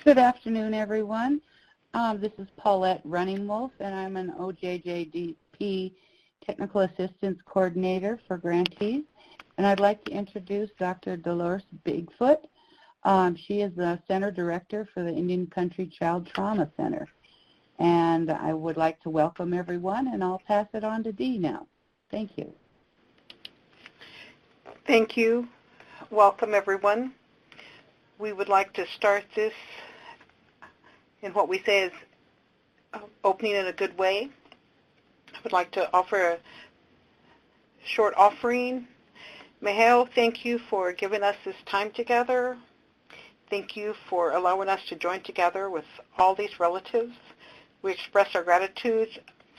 Good afternoon, everyone. This is Paulette Running Wolf, and I'm an OJJDP Technical Assistance Coordinator for grantees. And I'd like to introduce Dr. Dolores Bigfoot. She is the Center Director for the Indian Country Child Trauma Center. And I would like to welcome everyone, and I'll pass it on to Dee now. Thank you. Thank you. Welcome, everyone. We would like to start this in what we say is opening in a good way. I would like to offer a short offering. Mihal, thank you for giving us this time together. Thank you for allowing us to join together with all these relatives. We express our gratitude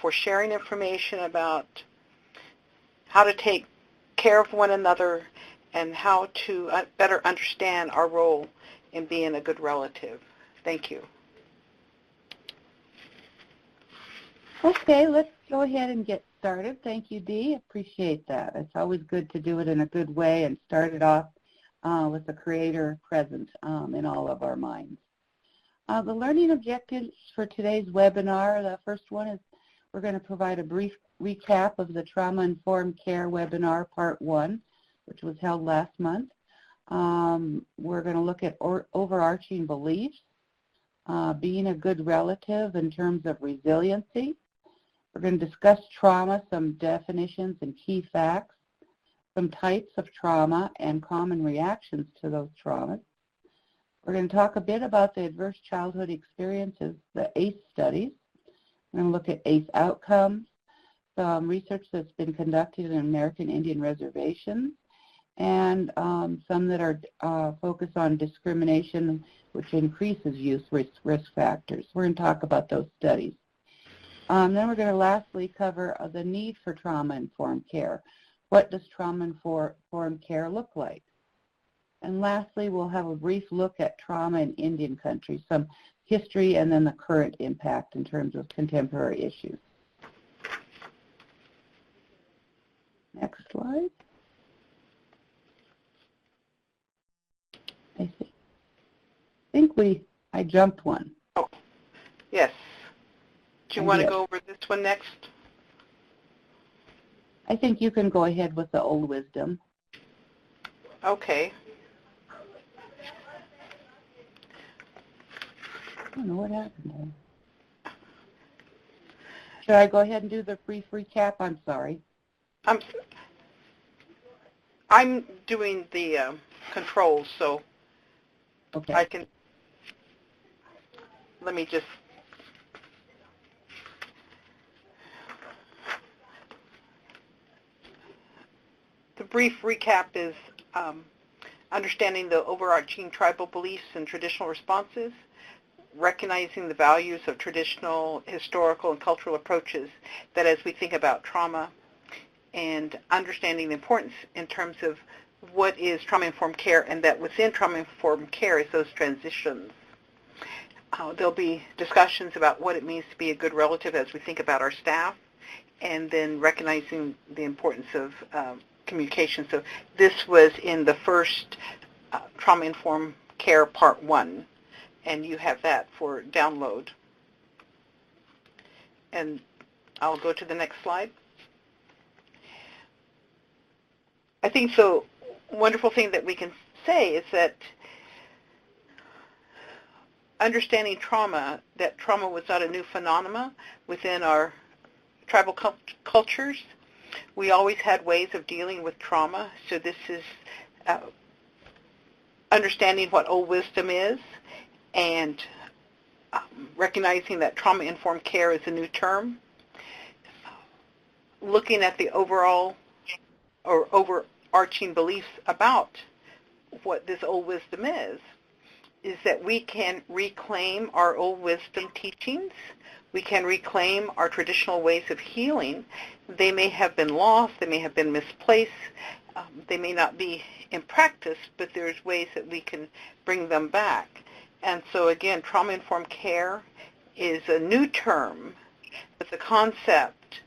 for sharing information about how to take care of one another and how to better understand our role in being a good relative. Thank you. Okay, let's go ahead and get started. Thank you, Dee. Appreciate that. It's always good to do it in a good way and start it off with the Creator present in all of our minds. The learning objectives for today's webinar, the first one is we're going to provide a brief recap of the Trauma-Informed Care webinar, Part 1, which was held last month. We're going to look at overarching beliefs, being a good relative in terms of resiliency. We're going to discuss trauma, some definitions and key facts, some types of trauma and common reactions to those traumas. We're going to talk a bit about the adverse childhood experiences, the ACE studies. We're going to look at ACE outcomes, some research that's been conducted in American Indian reservations, and some that are focused on discrimination, which increases youth risk factors. We're going to talk about those studies. Then we're going to lastly cover the need for trauma-informed care. What does trauma-informed care look like? And lastly, we'll have a brief look at trauma in Indian country, some history, and then the current impact in terms of contemporary issues. Next slide. I think I jumped one. Oh, yes. Do you want to go over this one next? I think you can go ahead with the old wisdom. Okay. I don't know what happened there. Should I go ahead and do the brief recap? I'm sorry. I'm doing the controls, so okay. I can, let me just, the brief recap is understanding the overarching tribal beliefs and traditional responses, recognizing the values of traditional, historical, and cultural approaches that as we think about trauma, and understanding the importance in terms of what is trauma-informed care, and that within trauma-informed care is those transitions. There'll be discussions about what it means to be a good relative as we think about our staff, and then recognizing the importance of communication. So this was in the first Trauma-Informed Care Part 1, and you have that for download. And I'll go to the next slide. I think the wonderful thing that we can say is that understanding trauma, that trauma was not a new phenomenon within our tribal cultures. We always had ways of dealing with trauma, so this is understanding what old wisdom is and recognizing that trauma-informed care is a new term, looking at the overall or overarching beliefs about what this old wisdom is that we can reclaim our old wisdom teachings. We can reclaim our traditional ways of healing. They may have been lost, they may have been misplaced, they may not be in practice, but there's ways that we can bring them back. And so again, trauma-informed care is a new term, but the concept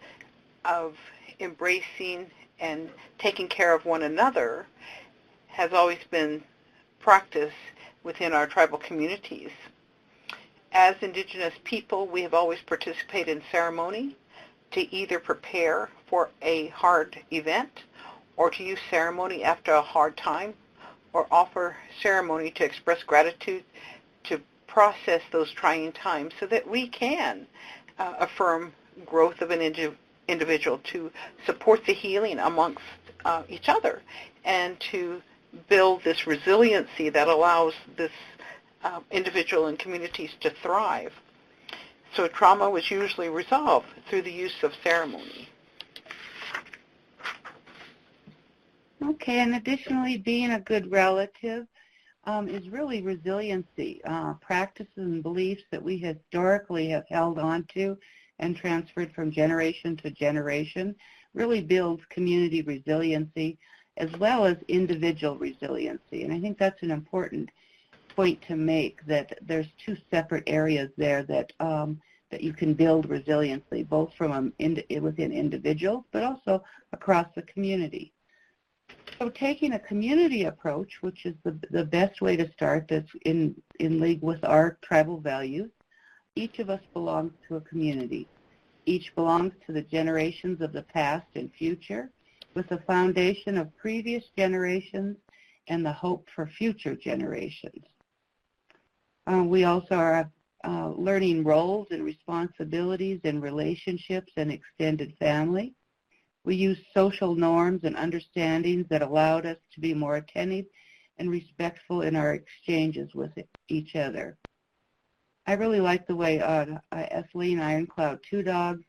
of embracing and taking care of one another has always been practiced within our tribal communities. As Indigenous people, we have always participated in ceremony to either prepare for a hard event or to use ceremony after a hard time or offer ceremony to express gratitude, to process those trying times so that we can affirm growth of an individual, to support the healing amongst each other, and to build this resiliency that allows this individual and communities to thrive. So trauma was usually resolved through the use of ceremony. Okay, and additionally, being a good relative is really resiliency, practices and beliefs that we historically have held on to and transferred from generation to generation really builds community resiliency as well as individual resiliency. And I think that's an important point to make, that there's two separate areas there that that you can build resiliency, both from within individuals, but also across the community. So taking a community approach, which is the best way to start, that's in league with our tribal values, each of us belongs to a community. Each belongs to the generations of the past and future, with the foundation of previous generations and the hope for future generations. We also are learning roles and responsibilities in relationships and extended family. We use social norms and understandings that allowed us to be more attentive and respectful in our exchanges with each other. I really like the way Etheline Ironcloud Two Dogs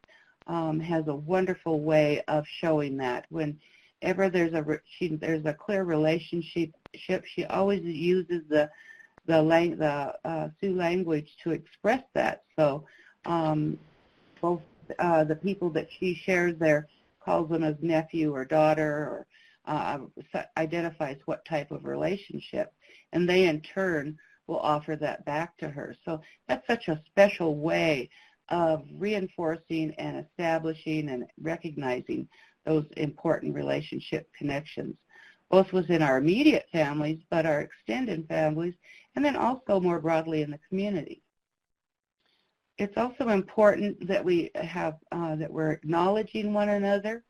has a wonderful way of showing that. Whenever there's a clear relationship, she always uses the Sioux language to express that. So both the people that she shares there calls them as nephew or daughter, or identifies what type of relationship, and they in turn will offer that back to her. So that's such a special way of reinforcing and establishing and recognizing those important relationship connections, both within our immediate families, but our extended families, and then also more broadly in the community. It's also important that we have that we're acknowledging one another,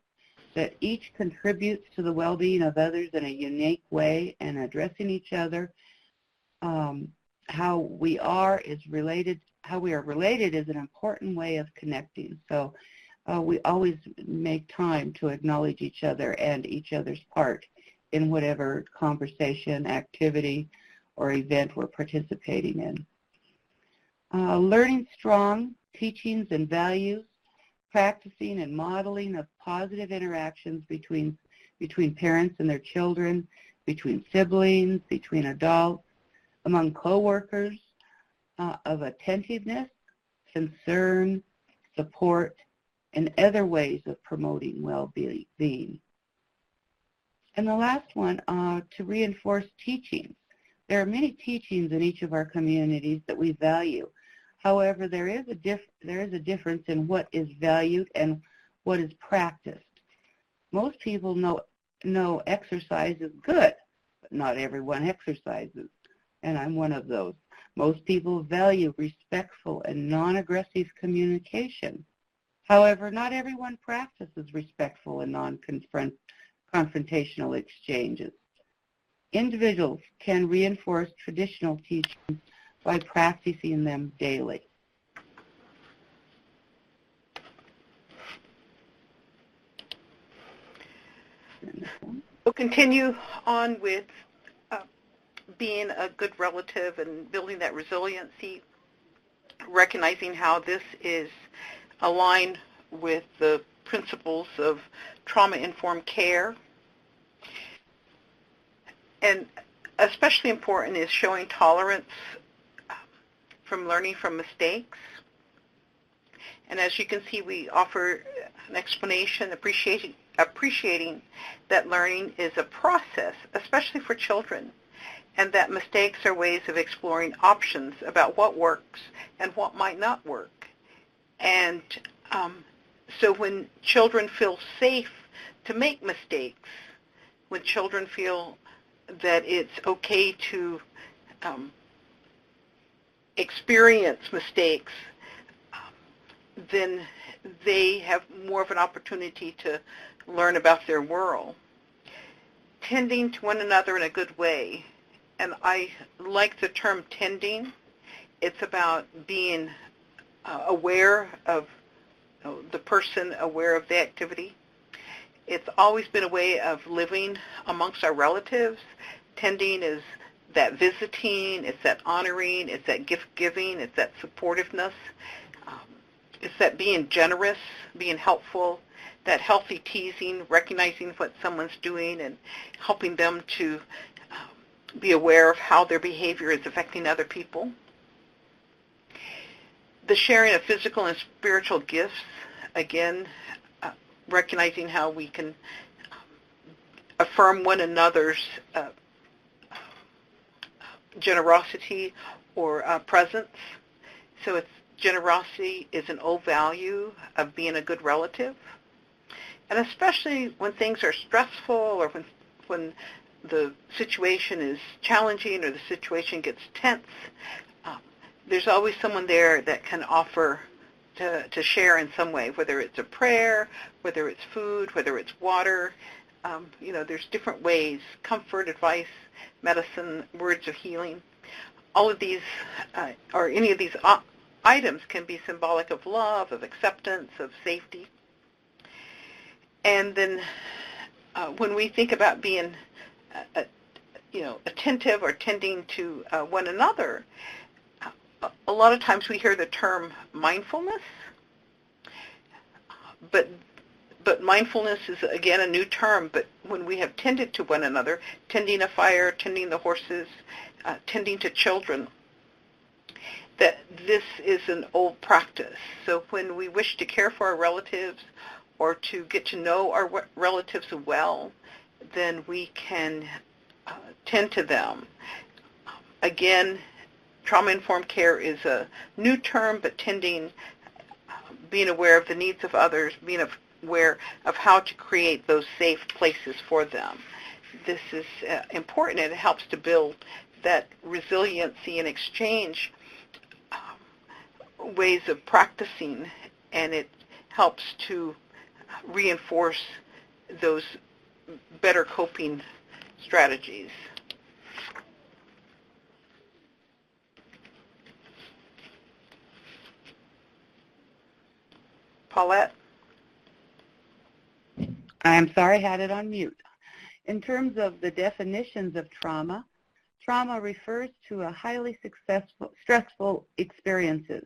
that each contributes to the well-being of others in a unique way, and addressing each other. How we are related is an important way of connecting. So we always make time to acknowledge each other and each other's part in whatever conversation, activity, or event we're participating in. Learning strong teachings and values, practicing and modeling of positive interactions between parents and their children, between siblings, between adults, among coworkers, of attentiveness, concern, support, and other ways of promoting well-being. And the last one, to reinforce teachings. There are many teachings in each of our communities that we value. However, there is a difference in what is valued and what is practiced. Most people know exercise is good, but not everyone exercises, and I'm one of those. Most people value respectful and non-aggressive communication. However, not everyone practices respectful and non-confrontational exchanges. Individuals can reinforce traditional teachings by practicing them daily. We'll continue on with being a good relative and building that resiliency, recognizing how this is aligned with the principles of trauma-informed care. And especially important is showing tolerance from learning from mistakes. And as you can see, we offer an explanation, appreciating that learning is a process, especially for children, and that mistakes are ways of exploring options about what works and what might not work. And so when children feel safe to make mistakes, when children feel that it's okay to experience mistakes, then they have more of an opportunity to learn about their world. Tending to one another in a good way, and I like the term tending. It's about being aware of the person, aware of the activity. It's always been a way of living amongst our relatives. Tending is that visiting, it's that honoring, it's that gift-giving, it's that supportiveness. It's that being generous, being helpful, that healthy teasing, recognizing what someone's doing and helping them to be aware of how their behavior is affecting other people. The sharing of physical and spiritual gifts, again, recognizing how we can affirm one another's generosity or presence. So it's generosity is an old value of being a good relative. And especially when things are stressful or when the situation is challenging or the situation gets tense, there's always someone there that can offer to share in some way, whether it's a prayer, whether it's food, whether it's water. There's different ways, comfort, advice, medicine, words of healing. All of these, or any of these items can be symbolic of love, of acceptance, of safety. And then when we think about being, attentive or tending to one another, a lot of times we hear the term mindfulness, but mindfulness is, again, a new term. But when we have tended to one another, tending a fire, tending the horses, tending to children, that this is an old practice. So when we wish to care for our relatives or to get to know our relatives well, then we can tend to them. Again, trauma-informed care is a new term, but tending, being aware of the needs of others, being aware of how to create those safe places for them. This is important, and it helps to build that resiliency and exchange ways of practicing, and it helps to reinforce those better coping strategies. Paulette? I'm sorry, I had it on mute. In terms of the definitions of trauma, trauma refers to a highly stressful experiences.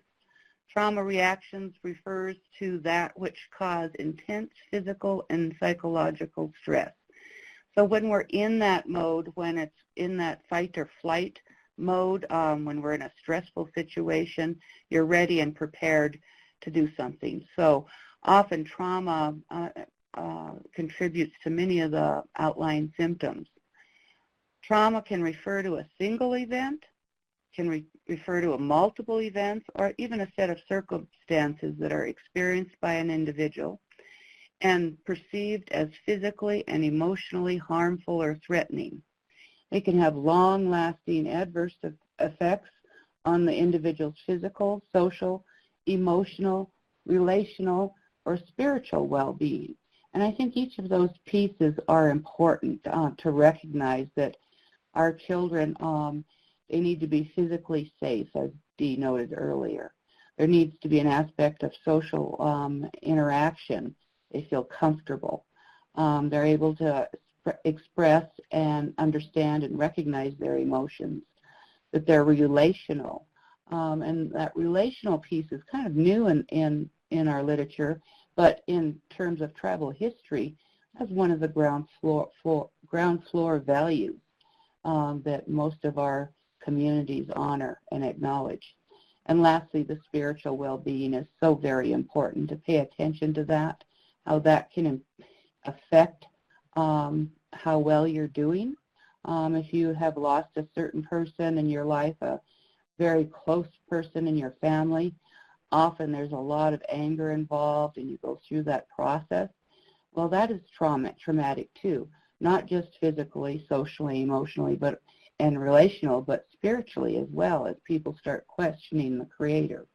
Trauma reactions refers to that which cause intense physical and psychological stress. So when we're in that mode, when it's in that fight or flight mode, when we're in a stressful situation, you're ready and prepared to do something. So often trauma contributes to many of the outlying symptoms. Trauma can refer to a single event, can refer to multiple events, or even a set of circumstances that are experienced by an individual and perceived as physically and emotionally harmful or threatening. They can have long-lasting adverse effects on the individual's physical, social, emotional, relational, or spiritual well-being. And I think each of those pieces are important to recognize that our children, they need to be physically safe, as Dee noted earlier. There needs to be an aspect of social interaction. They feel comfortable. They're able to express and understand and recognize their emotions, that they're relational. And that relational piece is kind of new in our literature, but in terms of tribal history, that's one of the ground floor values that most of our communities honor and acknowledge. And lastly, the spiritual well-being is so very important to pay attention to that, how that can affect how well you're doing. If you have lost a certain person in your life, a very close person in your family, often there's a lot of anger involved and you go through that process. Well, that is traumatic too, not just physically, socially, emotionally, but and relational, but spiritually as well, as people start questioning the Creator.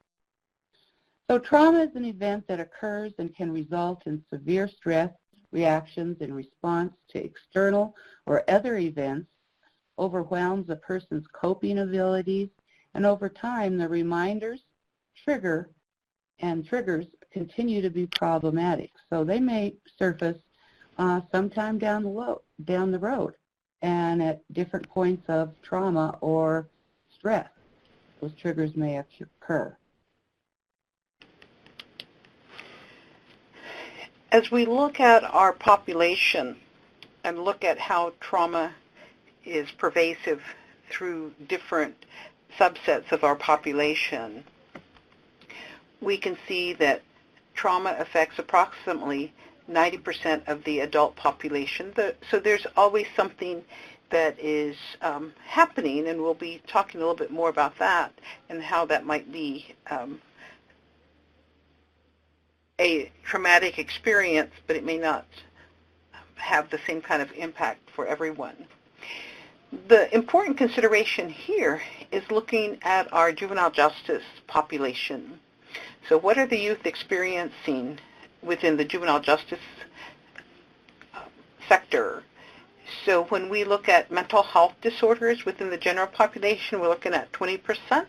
So trauma is an event that occurs and can result in severe stress reactions in response to external or other events, overwhelms a person's coping abilities, and over time the reminders, triggers continue to be problematic. So they may surface sometime down the road and at different points of trauma or stress. Those triggers may occur. As we look at our population and look at how trauma is pervasive through different subsets of our population, we can see that trauma affects approximately 90% of the adult population. So there's always something that is happening, and we'll be talking a little bit more about that and how that might be a traumatic experience, but it may not have the same kind of impact for everyone. The important consideration here is looking at our juvenile justice population. So what are the youth experiencing within the juvenile justice sector? So when we look at mental health disorders within the general population, we're looking at 20%.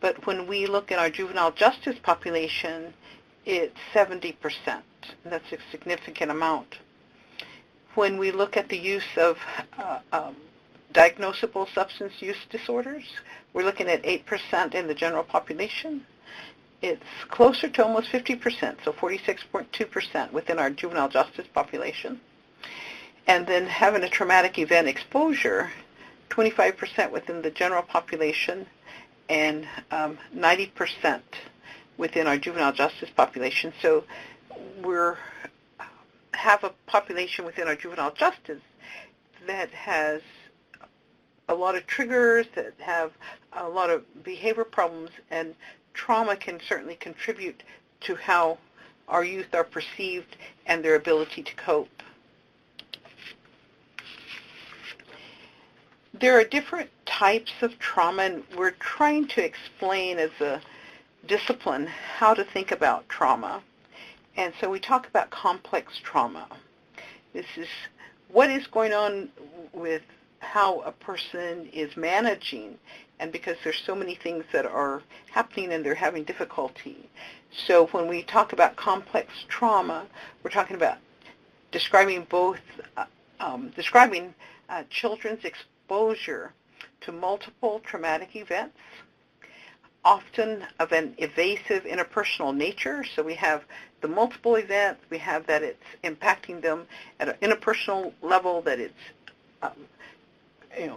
But when we look at our juvenile justice population, it's 70%. That's a significant amount. When we look at the use of diagnosable substance use disorders, we're looking at 8% in the general population. It's closer to almost 50%, so 46.2% within our juvenile justice population. And then having a traumatic event exposure, 25% within the general population and 90% within our juvenile justice population. So we have a population within our juvenile justice that has a lot of triggers, that have a lot of behavior problems, and trauma can certainly contribute to how our youth are perceived and their ability to cope. There are different types of trauma, and we're trying to explain as a discipline how to think about trauma. And so we talk about complex trauma. This is what is going on with how a person is managing, and because there's so many things that are happening and they're having difficulty. So when we talk about complex trauma, we're talking about describing both children's exposure to multiple traumatic events, often of an evasive interpersonal nature. So we have the multiple events, we have that it's impacting them at an interpersonal level, that it's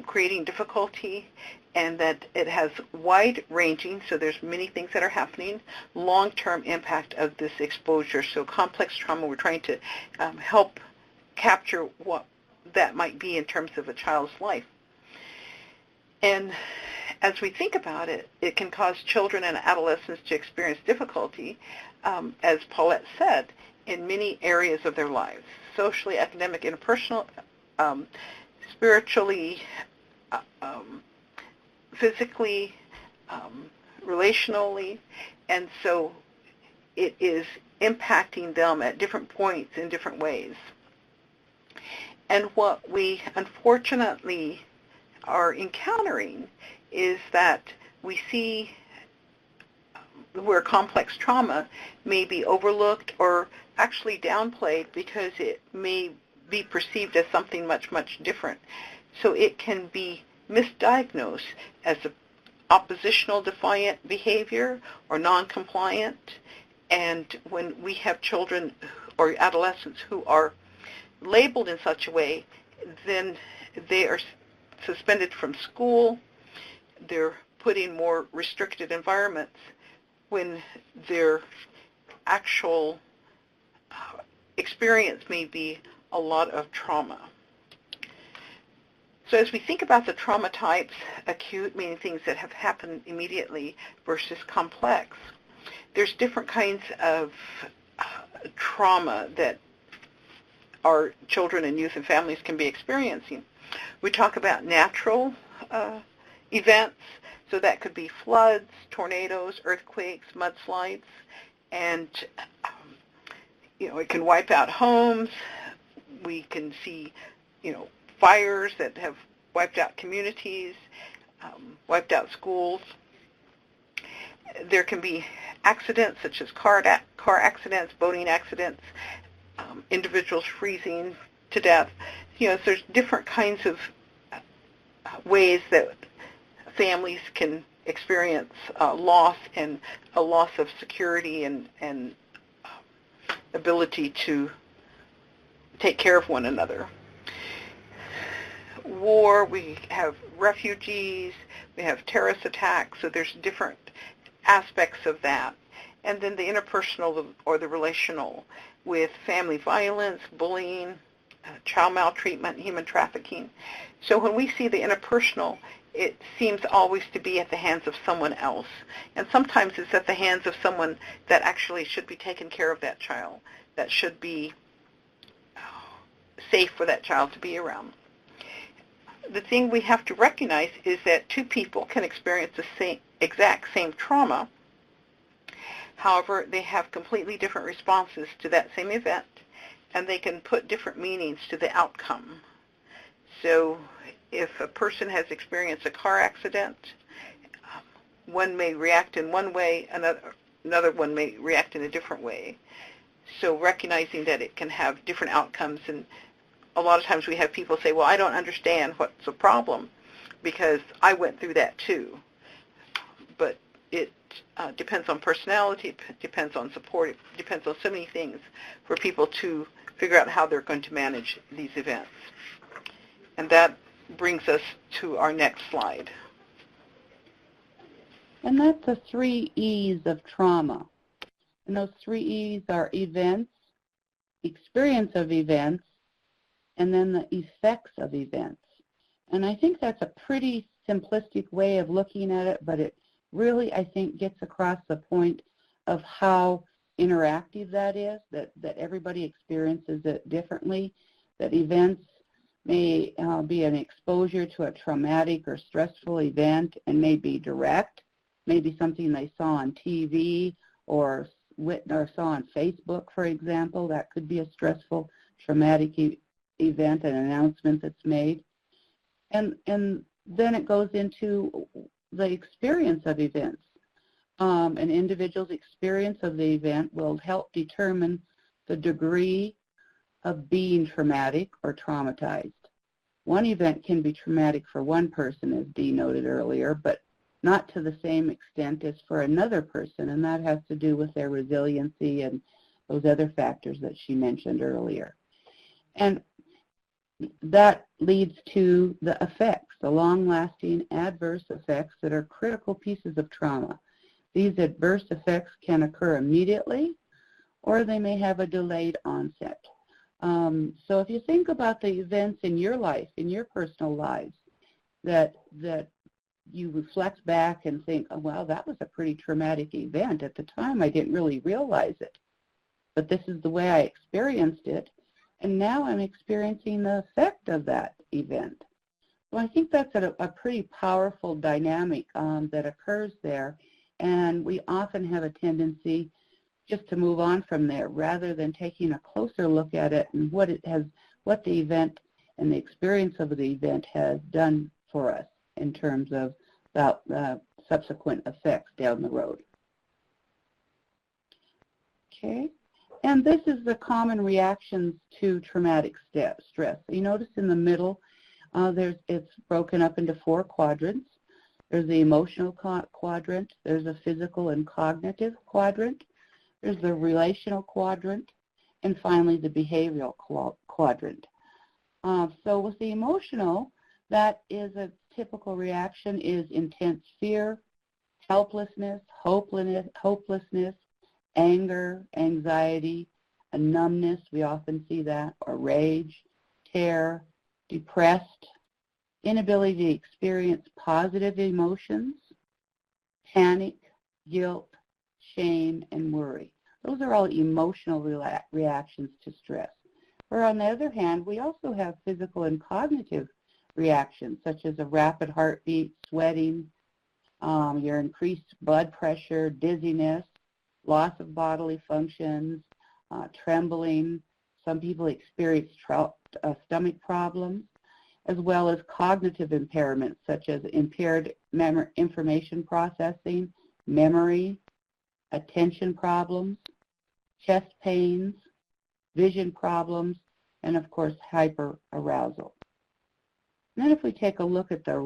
creating difficulty, and that it has wide-ranging, so there's many things that are happening, long-term impact of this exposure. So complex trauma, we're trying to help capture what that might be in terms of a child's life. And as we think about it, it can cause children and adolescents to experience difficulty, as Paulette said, in many areas of their lives: socially, academic, interpersonal, spiritually, physically, relationally, and so it is impacting them at different points in different ways. And what we unfortunately are encountering is that we see where complex trauma may be overlooked or actually downplayed because it may be perceived as something much, much different. So it can be misdiagnosed as oppositional defiant behavior or non-compliant. And when we have children or adolescents who are labeled in such a way, then they are suspended from school, they're put in more restricted environments when their actual experience may be a lot of trauma. So as we think about the trauma types, acute meaning things that have happened immediately versus complex, there's different kinds of trauma that our children and youth and families can be experiencing. We talk about natural events, so that could be floods, tornadoes, earthquakes, mudslides, and it can wipe out homes. We can see, fires that have wiped out communities, wiped out schools. There can be accidents such as car accidents, boating accidents, individuals freezing to death. So there's different kinds of ways that families can experience loss and a loss of security and ability to take care of one another. War, we have refugees, we have terrorist attacks, so there's different aspects of that. And then the interpersonal or the relational with family violence, bullying, child maltreatment, human trafficking. So when we see the interpersonal, it seems always to be at the hands of someone else. And sometimes it's at the hands of someone that actually should be taking care of that child, that should be safe for that child to be around. The thing we have to recognize is that two people can experience the exact same trauma. However, they have completely different responses to that same event, and they can put different meanings to the outcome. So if a person has experienced a car accident, one may react in one way, another one may react in a different way. So recognizing that it can have different outcomes, and a lot of times we have people say, well, I don't understand what's the problem because I went through that too. But it depends on personality, it depends on support, it depends on so many things for people to figure out how they're going to manage these events. And that brings us to our next slide. And that's the 3 E's of trauma. And those 3 E's are events, experience of events, and then the effects of events. And I think that's a pretty simplistic way of looking at it, but it really, I think, gets across the point of how interactive that is, that everybody experiences it differently, that events may be an exposure to a traumatic or stressful event and may be direct, maybe something they saw on TV or saw on Facebook, for example. That could be a stressful, traumatic event, an announcement that's made. And then it goes into the experience of events. An individual's experience of the event will help determine the degree of being traumatic or traumatized. One event can be traumatic for one person, as Dee noted earlier, but not to the same extent as for another person, and that has to do with their resiliency and those other factors that she mentioned earlier. And that leads to the effects, the long-lasting adverse effects that are critical pieces of trauma. These adverse effects can occur immediately, or they may have a delayed onset. So if you think about the events in your life, in your personal lives, that you reflect back and think, oh, well, that was a pretty traumatic event. At the time, I didn't really realize it, but this is the way I experienced it. And now I'm experiencing the effect of that event. So I think that's a pretty powerful dynamic that occurs there. And we often have a tendency just to move on from there rather than taking a closer look at it and what the event and the experience of the event has done for us in terms of the subsequent effects down the road. Okay. And this is the common reactions to traumatic stress. You notice in the middle, it's broken up into 4 quadrants. There's the emotional quadrant, there's a physical and cognitive quadrant, there's the relational quadrant, and finally the behavioral quadrant. So with the emotional, that is a typical reaction is intense fear, helplessness, hopelessness, anger, anxiety, a numbness, we often see that, or rage, terror, depressed, inability to experience positive emotions, panic, guilt, shame, and worry. Those are all emotional reactions to stress. Or on the other hand, we also have physical and cognitive reactions, such as a rapid heartbeat, sweating, your increased blood pressure, dizziness, loss of bodily functions, trembling. Some people experience stomach problems, as well as cognitive impairments such as impaired information processing, memory, attention problems, chest pains, vision problems, and of course hyperarousal. And then if we take a look at the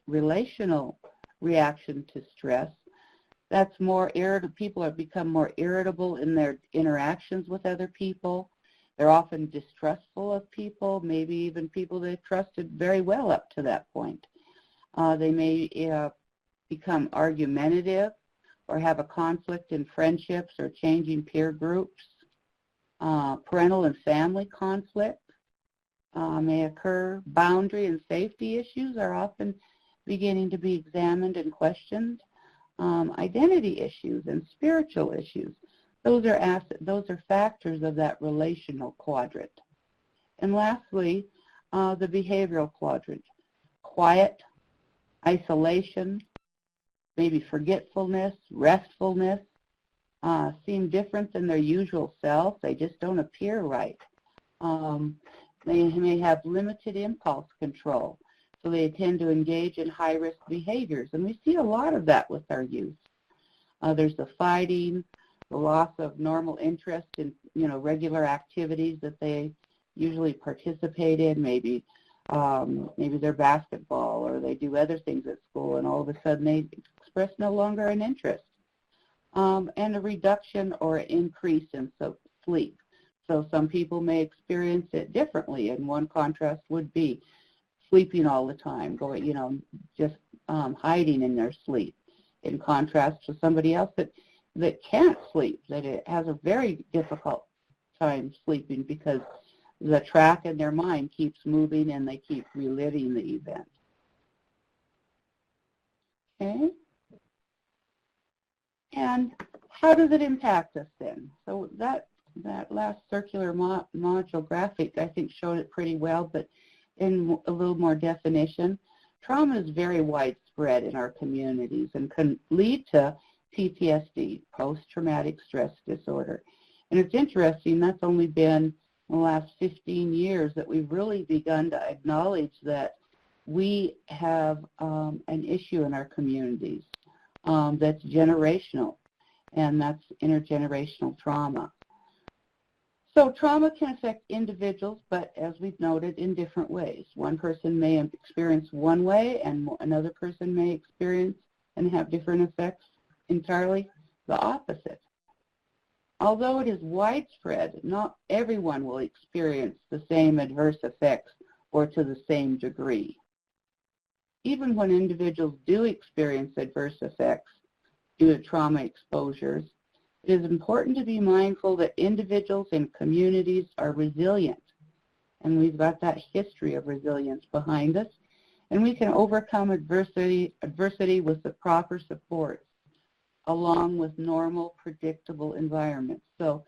relational reaction to stress, that's more irritable. People have become more irritable in their interactions with other people. They're often distrustful of people, maybe even people they've trusted very well up to that point. They may become argumentative or have a conflict in friendships or changing peer groups. Parental and family conflict may occur. Boundary and safety issues are often beginning to be examined and questioned. Identity issues and spiritual issues. Those are factors of that relational quadrant. And lastly, the behavioral quadrant. Quiet, isolation, maybe forgetfulness, restfulness, seem different than their usual self. They just don't appear right. They may have limited impulse control, so they tend to engage in high-risk behaviors. And we see a lot of that with our youth. There's the fighting, the loss of normal interest in, regular activities that they usually participate in, maybe they're basketball or they do other things at school, and all of a sudden they express no longer an interest. And a reduction or increase in sleep. So some people may experience it differently, and one contrast would be sleeping all the time, just hiding in their sleep, in contrast to somebody else that can't sleep, that it has a very difficult time sleeping because the track in their mind keeps moving and they keep reliving the event. Okay? And how does it impact us then? So that last circular module graphic, I think, showed it pretty well, but in a little more definition, trauma is very widespread in our communities and can lead to PTSD, post-traumatic stress disorder. And it's interesting, that's only been in the last 15 years that we've really begun to acknowledge that we have an issue in our communities that's generational, and that's intergenerational trauma. So trauma can affect individuals, but as we've noted, in different ways. One person may experience one way, and another person may experience and have different effects entirely the opposite. Although it is widespread, not everyone will experience the same adverse effects or to the same degree. Even when individuals do experience adverse effects due to trauma exposures, it is important to be mindful that individuals and communities are resilient. And we've got that history of resilience behind us. And we can overcome adversity with the proper support, along with normal, predictable environments. So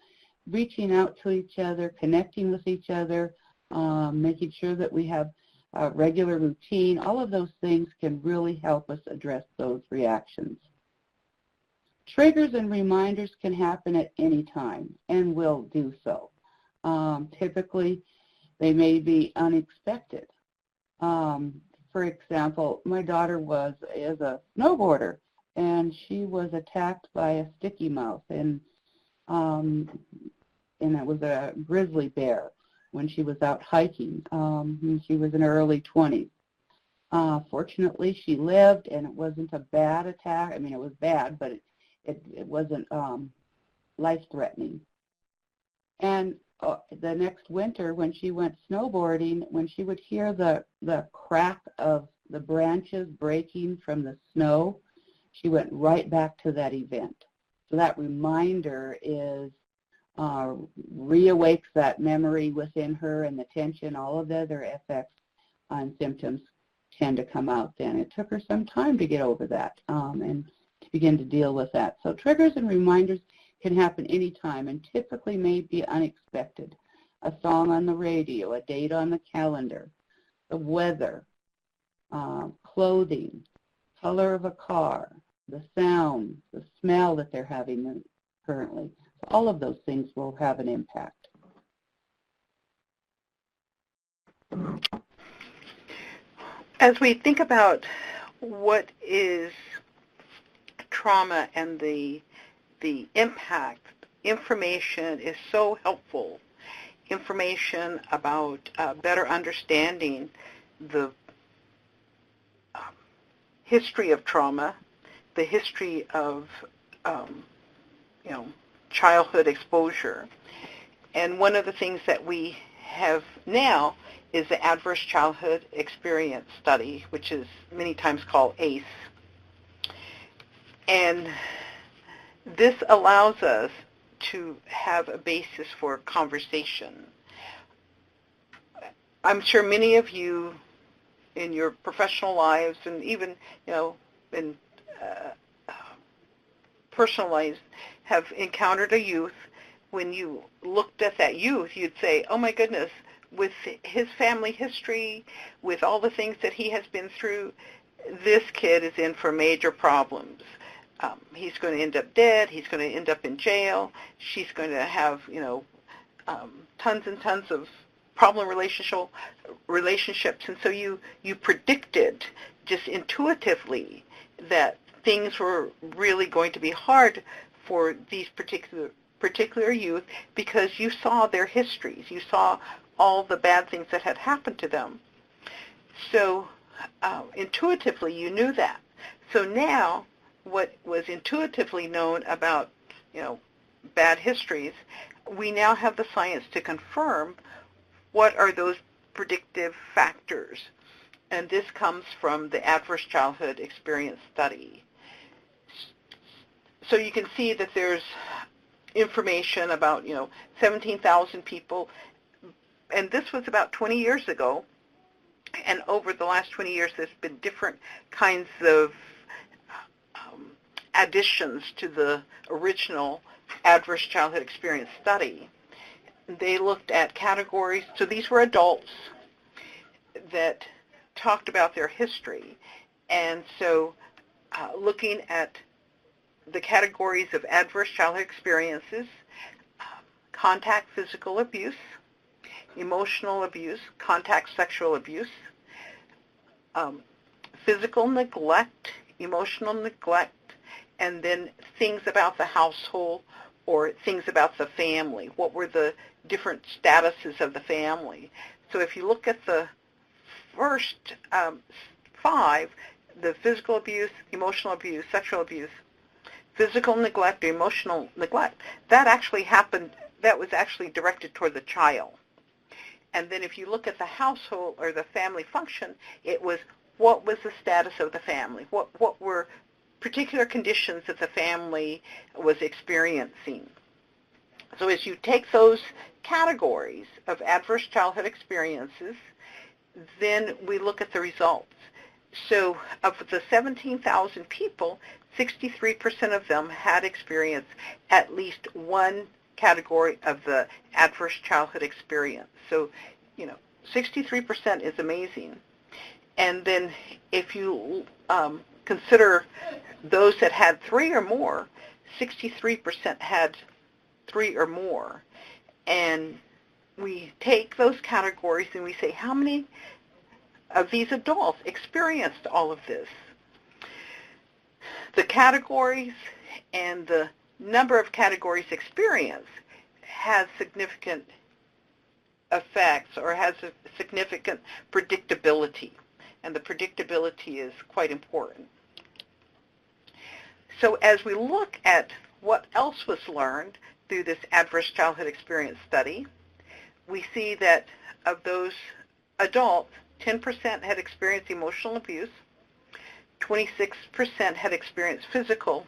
reaching out to each other, connecting with each other, making sure that we have a regular routine, all of those things can really help us address those reactions. Triggers and reminders can happen at any time and will do so. Typically, they may be unexpected. For example, my daughter is a snowboarder, and she was attacked by a sticky mouse, and it was a grizzly bear when she was out hiking. She was in her early 20s. Fortunately, she lived, and it wasn't a bad attack. I mean, it was bad, but it wasn't life-threatening. And the next winter, when she went snowboarding, when she would hear the crack of the branches breaking from the snow, she went right back to that event. So that reminder reawakes that memory within her, and the tension, all of the other effects and symptoms tend to come out then. It took her some time to get over that and to begin to deal with that. So triggers and reminders can happen anytime and typically may be unexpected. A song on the radio, a date on the calendar, the weather, clothing, color of a car, the sound, the smell that they're having currently. All of those things will have an impact. As we think about what is trauma and the impact, information is so helpful. Information about better understanding the history of trauma, the history of childhood exposure. And one of the things that we have now is the Adverse Childhood Experience Study, which is many times called ACE. And this allows us to have a basis for conversation. I'm sure many of you in your professional lives and even, in personal lives have encountered a youth. When you looked at that youth, you'd say, oh my goodness, with his family history, with all the things that he has been through, this kid is in for major problems. He's going to end up dead. He's going to end up in jail. She's going to have, tons and tons of problem relationships. And so you predicted just intuitively that things were really going to be hard for these particular youth because you saw their histories. You saw all the bad things that had happened to them. So intuitively you knew that. So now what was intuitively known about, bad histories, we now have the science to confirm what are those predictive factors. And this comes from the Adverse Childhood Experience Study. So you can see that there's information about, 17,000 people, and this was about 20 years ago. And over the last 20 years, there's been different kinds of additions to the original Adverse Childhood Experience Study. They looked at categories. So these were adults that talked about their history. And so looking at the categories of adverse childhood experiences, contact physical abuse, emotional abuse, contact sexual abuse, physical neglect, emotional neglect, and then things about the household or things about the family. What were the different statuses of the family? So if you look at the first 5, the physical abuse, emotional abuse, sexual abuse, physical neglect, or emotional neglect, that actually happened, that was actually directed toward the child. And then if you look at the household or the family function, it was what was the status of the family? What were particular conditions that the family was experiencing? So as you take those categories of adverse childhood experiences, then we look at the results. So of the 17,000 people, 63% of them had experienced at least one category of the adverse childhood experience. So, 63% is amazing. And then if you consider those that had 3 or more, 63% had 3 or more. And we take those categories and we say, how many of these adults experienced all of this? The categories and the number of categories experienced has significant effects or has a significant predictability, and the predictability is quite important. So as we look at what else was learned through this Adverse Childhood Experience Study, we see that of those adults, 10% had experienced emotional abuse, 26% had experienced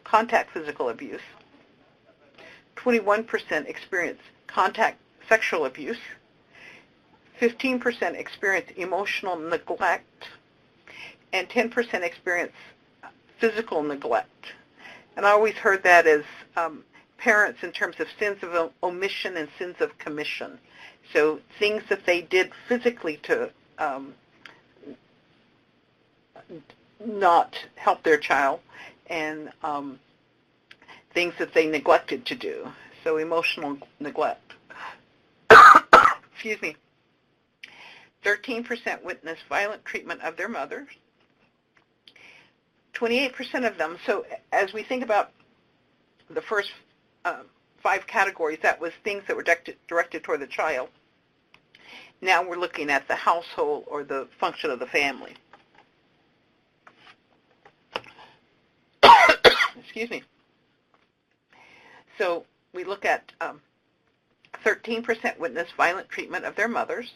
contact physical abuse, 21% experienced contact sexual abuse, 15% experienced emotional neglect, and 10% experienced physical neglect. And I always heard that as parents in terms of sins of omission and sins of commission. So things that they did physically to not help their child, and things that they neglected to do. So emotional neglect. Excuse me. 13% witnessed violent treatment of their mothers. 28% of them, so as we think about the first 5 categories, that was things that were directed toward the child. Now we're looking at the household or the function of the family. Excuse me. So we look at 13% witnessed violent treatment of their mothers.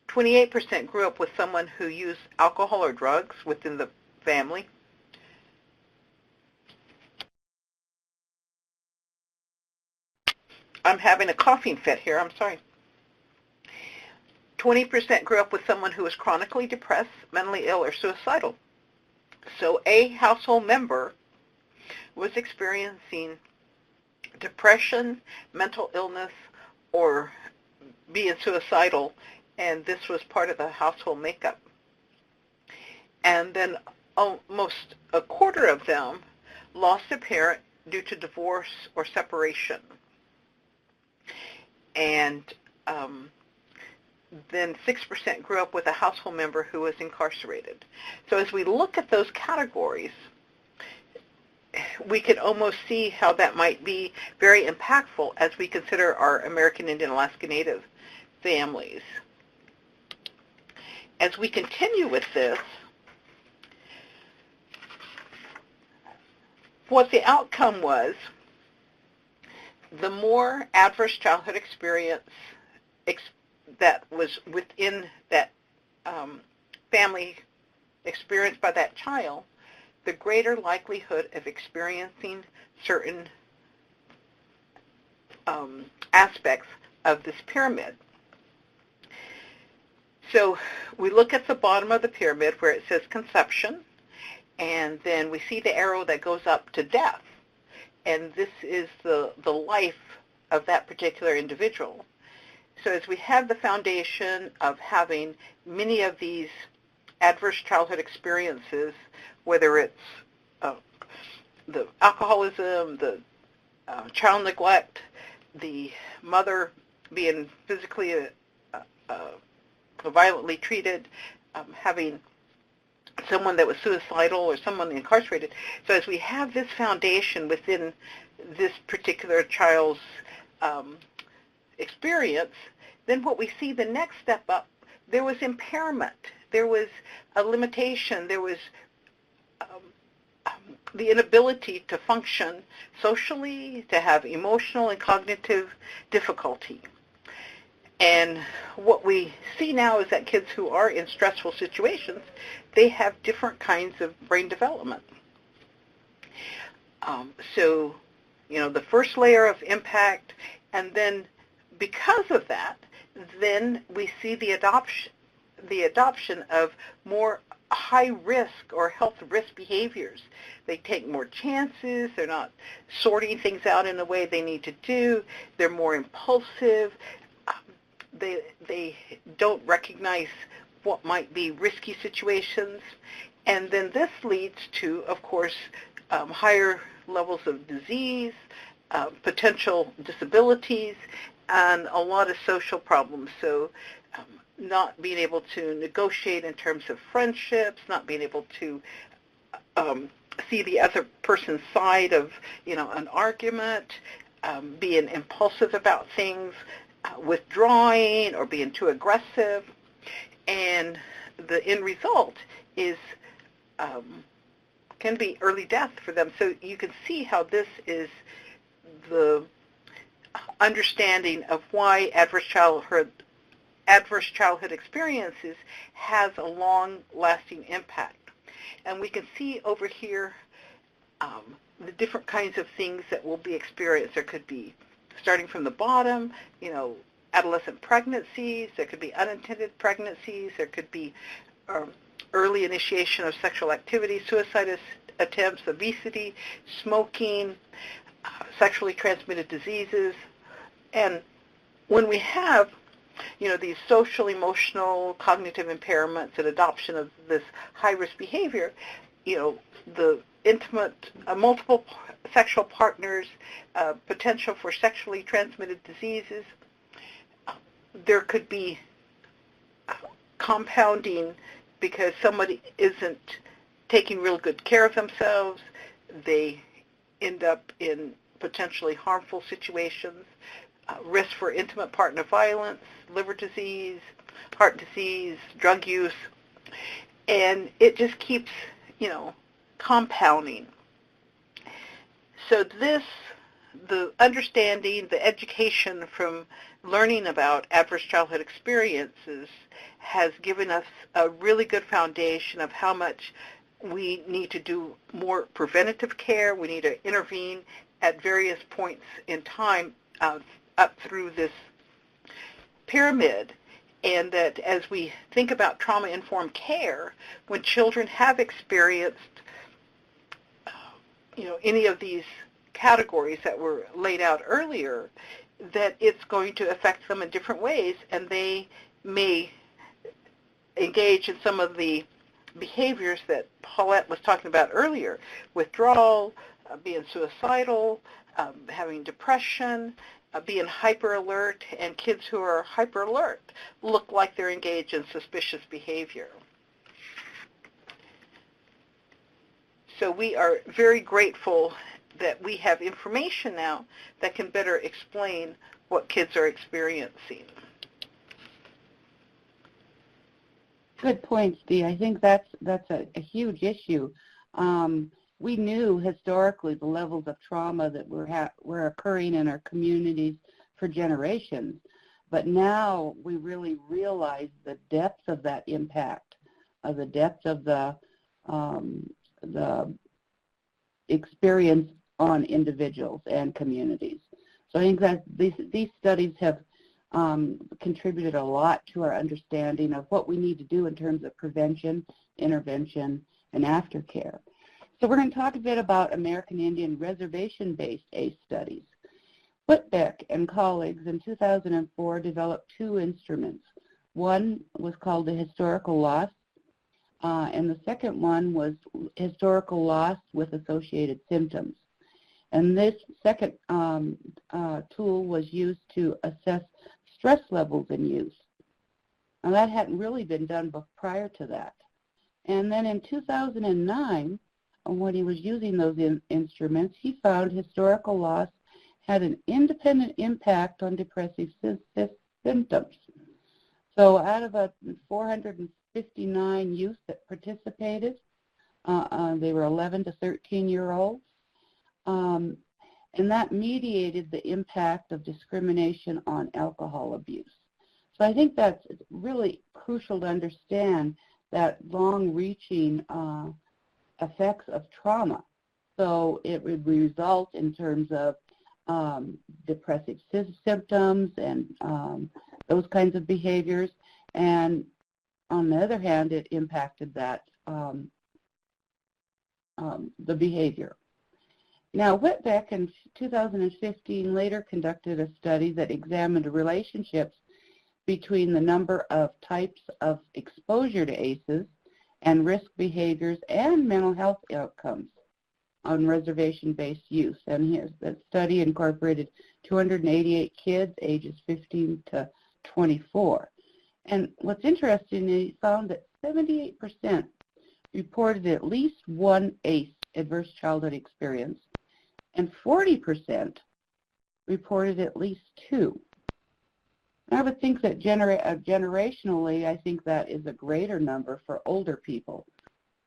28% grew up with someone who used alcohol or drugs within the family. I'm having a coughing fit here, I'm sorry. 20% grew up with someone who was chronically depressed, mentally ill, or suicidal. So a household member was experiencing depression, mental illness, or being suicidal, and this was part of the household makeup. And then almost a quarter of them lost a parent due to divorce or separation. And then 6% grew up with a household member who was incarcerated. So as we look at those categories, we can almost see how that might be very impactful as we consider our American Indian Alaska Native families. As we continue with this, what the outcome was, the more adverse childhood experience that was within that family experienced by that child, the greater likelihood of experiencing certain aspects of this pyramid. So we look at the bottom of the pyramid where it says conception, and then we see the arrow that goes up to death. And this is the life of that particular individual. So as we have the foundation of having many of these adverse childhood experiences, whether it's the alcoholism, the child neglect, the mother being physically violently treated, having someone that was suicidal or someone incarcerated. So as we have this foundation within this particular child's experience, then what we see the next step up, there was impairment, there was a limitation, there was the inability to function socially, to have emotional and cognitive difficulty. And what we see now is that kids who are in stressful situations, they have different kinds of brain development. So, you know, the first layer of impact, and then because of that, then we see the adoption of more high risk or health risk behaviors. They take more chances, they're not sorting things out in the way they need to do, they're more impulsive, they don't recognize what might be risky situations, and then this leads to, of course, higher levels of disease, potential disabilities, and a lot of social problems. So not being able to negotiate in terms of friendships, not being able to see the other person's side of, you know, an argument, being impulsive about things, withdrawing or being too aggressive, and the end result is can be early death for them. So you can see how this is the understanding of why adverse childhood experiences has a long-lasting impact. And we can see over here the different kinds of things that will be experienced. There could be, starting from the bottom, you know, adolescent pregnancies, there could be unintended pregnancies, there could be early initiation of sexual activity, suicide attempts, obesity, smoking, sexually transmitted diseases. And when we have these social, emotional, cognitive impairments and adoption of this high-risk behavior, the intimate, multiple sexual partners, potential for sexually transmitted diseases. There could be compounding because somebody isn't taking real good care of themselves. They end up in potentially harmful situations, risk for intimate partner violence, liver disease, heart disease, drug use, and it just keeps, compounding. So the understanding, the education from learning about adverse childhood experiences has given us a really good foundation of how much we need to do more preventative care. We need to intervene at various points in time up through this pyramid, and that as we think about trauma-informed care, when children have experienced any of these categories that were laid out earlier, that it's going to affect them in different ways, and they may engage in some of the behaviors that Paulette was talking about earlier: withdrawal, being suicidal, having depression, being hyper alert, and kids who are hyper alert look like they're engaged in suspicious behavior. So we are very grateful that we have information now that can better explain what kids are experiencing. Good points, Dee. I think that's a huge issue. We knew historically the levels of trauma that were occurring in our communities for generations, but now we really realize the depth of that impact, the depth of the experience on individuals and communities. So I think that these studies have contributed a lot to our understanding of what we need to do in terms of prevention, intervention, and aftercare. So we're going to talk a bit about American Indian reservation-based ACE studies. Whitbeck and colleagues in 2004 developed two instruments. One was called the historical loss, and the second one was historical loss with associated symptoms. And this second tool was used to assess stress levels in youth. Now that hadn't really been done prior to that. And then in 2009, when he was using those instruments, he found historical loss had an independent impact on depressive symptoms. So out of 459 youth that participated, they were 11 to 13-year-olds, and that mediated the impact of discrimination on alcohol abuse. So I think that's really crucial to understand that long-reaching effects of trauma. So it would result in terms of depressive symptoms and those kinds of behaviors, and on the other hand, it impacted that the behavior. Now, Whitbeck in 2015 later conducted a study that examined the relationships between the number of types of exposure to ACEs and risk behaviors and mental health outcomes on reservation-based use. And here's that study incorporated 288 kids ages 15 to 24. And what's interesting is he found that 78% reported at least one ACE, adverse childhood experience, and 40% reported at least two. I would think that generationally, I think that is a greater number for older people.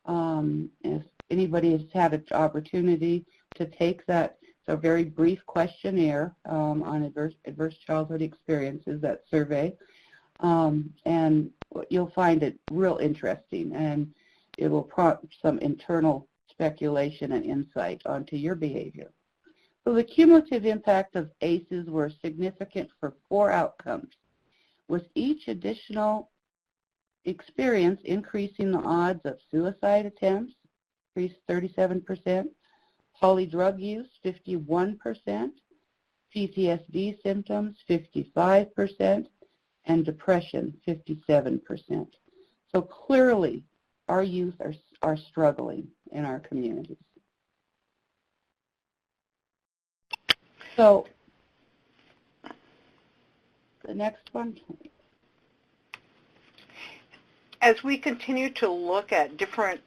If anybody has had an opportunity to take that, it's a very brief questionnaire on adverse childhood experiences, that survey, and you'll find it real interesting, and it will prompt some internal speculation and insight onto your behavior. So the cumulative impact of ACEs were significant for 4 outcomes, with each additional experience increasing the odds of suicide attempts, increased 37%, polydrug use, 51%, PTSD symptoms, 55%, and depression, 57%. So clearly, our youth are struggling in our communities. So the next one. As we continue to look at different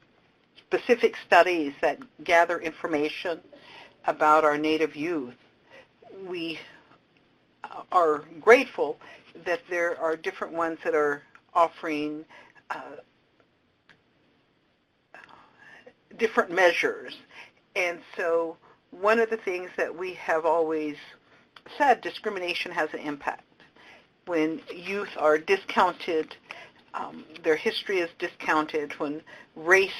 specific studies that gather information about our Native youth, we are grateful that there are different ones that are offering different measures. And so one of the things that we have always said, discrimination has an impact. When youth are discounted, their history is discounted, when race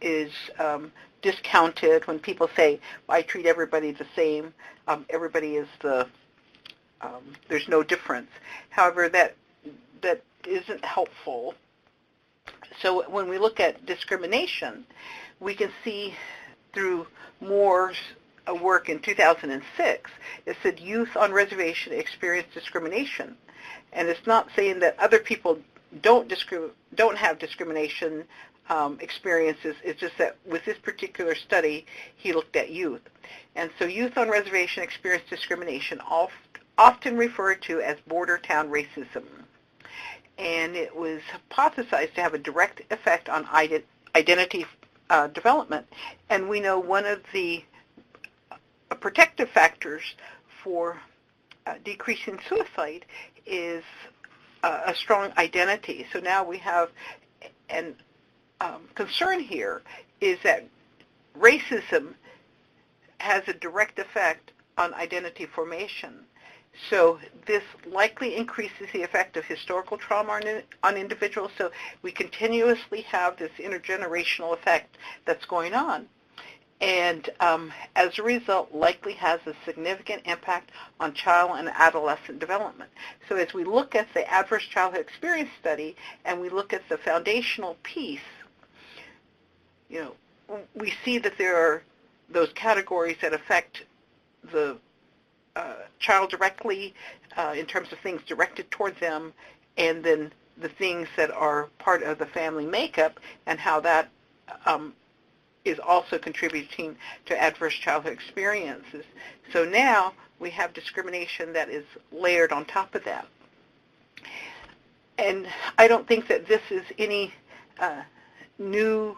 is discounted, when people say, I treat everybody the same, everybody is there's no difference. However, that isn't helpful. So when we look at discrimination, we can see through Moore's work in 2006, it said youth on reservation experience discrimination. And it's not saying that other people don't have discrimination experiences. It's just that with this particular study, he looked at youth. And so youth on reservation experience discrimination, often referred to as border town racism. And it was hypothesized to have a direct effect on identity development. And we know one of the protective factors for decreasing suicide is a strong identity. So now we have an concern here is that racism has a direct effect on identity formation. So this likely increases the effect of historical trauma on individuals. So we continuously have this intergenerational effect that's going on. And as a result, likely has a significant impact on child and adolescent development. So as we look at the Adverse Childhood Experience Study and we look at the foundational piece, we see that there are those categories that affect the child directly in terms of things directed towards them, and then the things that are part of the family makeup and how that is also contributing to adverse childhood experiences. So now we have discrimination that is layered on top of that. And I don't think that this is any new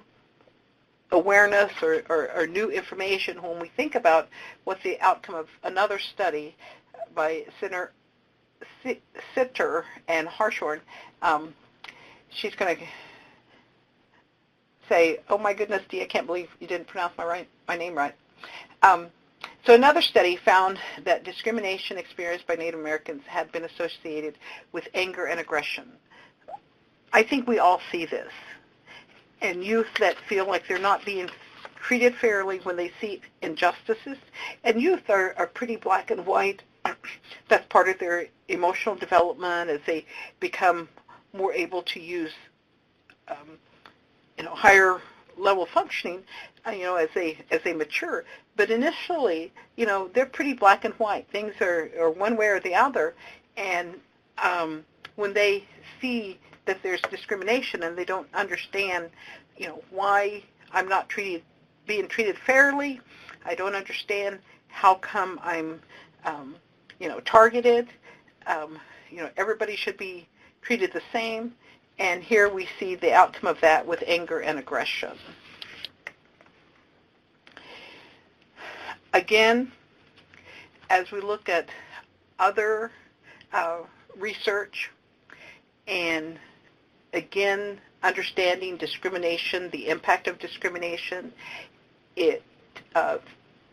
awareness or new information when we think about what the outcome of another study by Sitter and Harshorn. She's going to say, oh my goodness, Dee, I can't believe you didn't pronounce my name right. So another study found that discrimination experienced by Native Americans had been associated with anger and aggression. I think we all see this. And youth that feel like they're not being treated fairly when they see injustices. And youth are pretty black and white. That's part of their emotional development as they become more able to use higher level functioning, as they mature. But initially, they're pretty black and white. Things are one way or the other. And when they see that there's discrimination and they don't understand, why I'm not being treated fairly, I don't understand how come I'm, targeted. Everybody should be treated the same. And here we see the outcome of that with anger and aggression. Again, as we look at other research and, again, understanding discrimination, the impact of discrimination,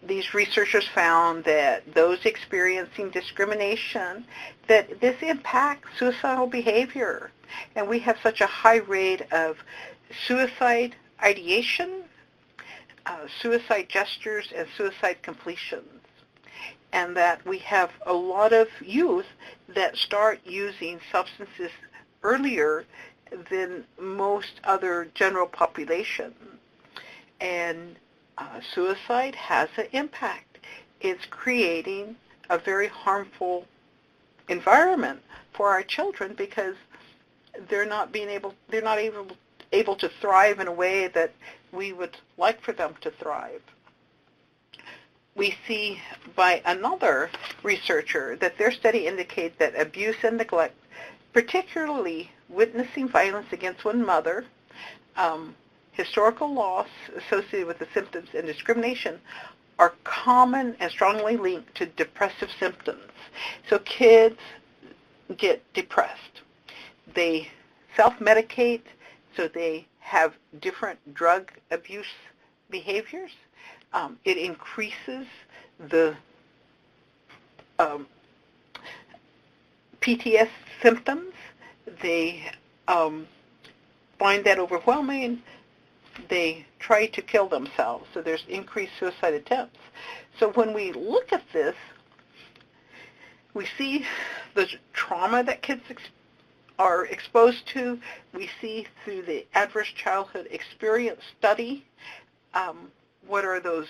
these researchers found that those experiencing discrimination, that this impacts suicidal behavior. And we have such a high rate of suicide ideation, suicide gestures, and suicide completions. And that we have a lot of youth that start using substances earlier than most other general population. And suicide has an impact. It's creating a very harmful environment for our children because they're not able to thrive in a way that we would like for them to thrive. We see by another researcher that their study indicates that abuse and neglect, particularly witnessing violence against one mother, historical loss associated with the symptoms, and discrimination are common and strongly linked to depressive symptoms. So kids get depressed. They self-medicate, so they have different drug abuse behaviors. It increases the PTS symptoms. They find that overwhelming. They try to kill themselves, so there's increased suicide attempts. So when we look at this, we see the trauma that kids are exposed to. We see through the Adverse Childhood Experience Study what are those,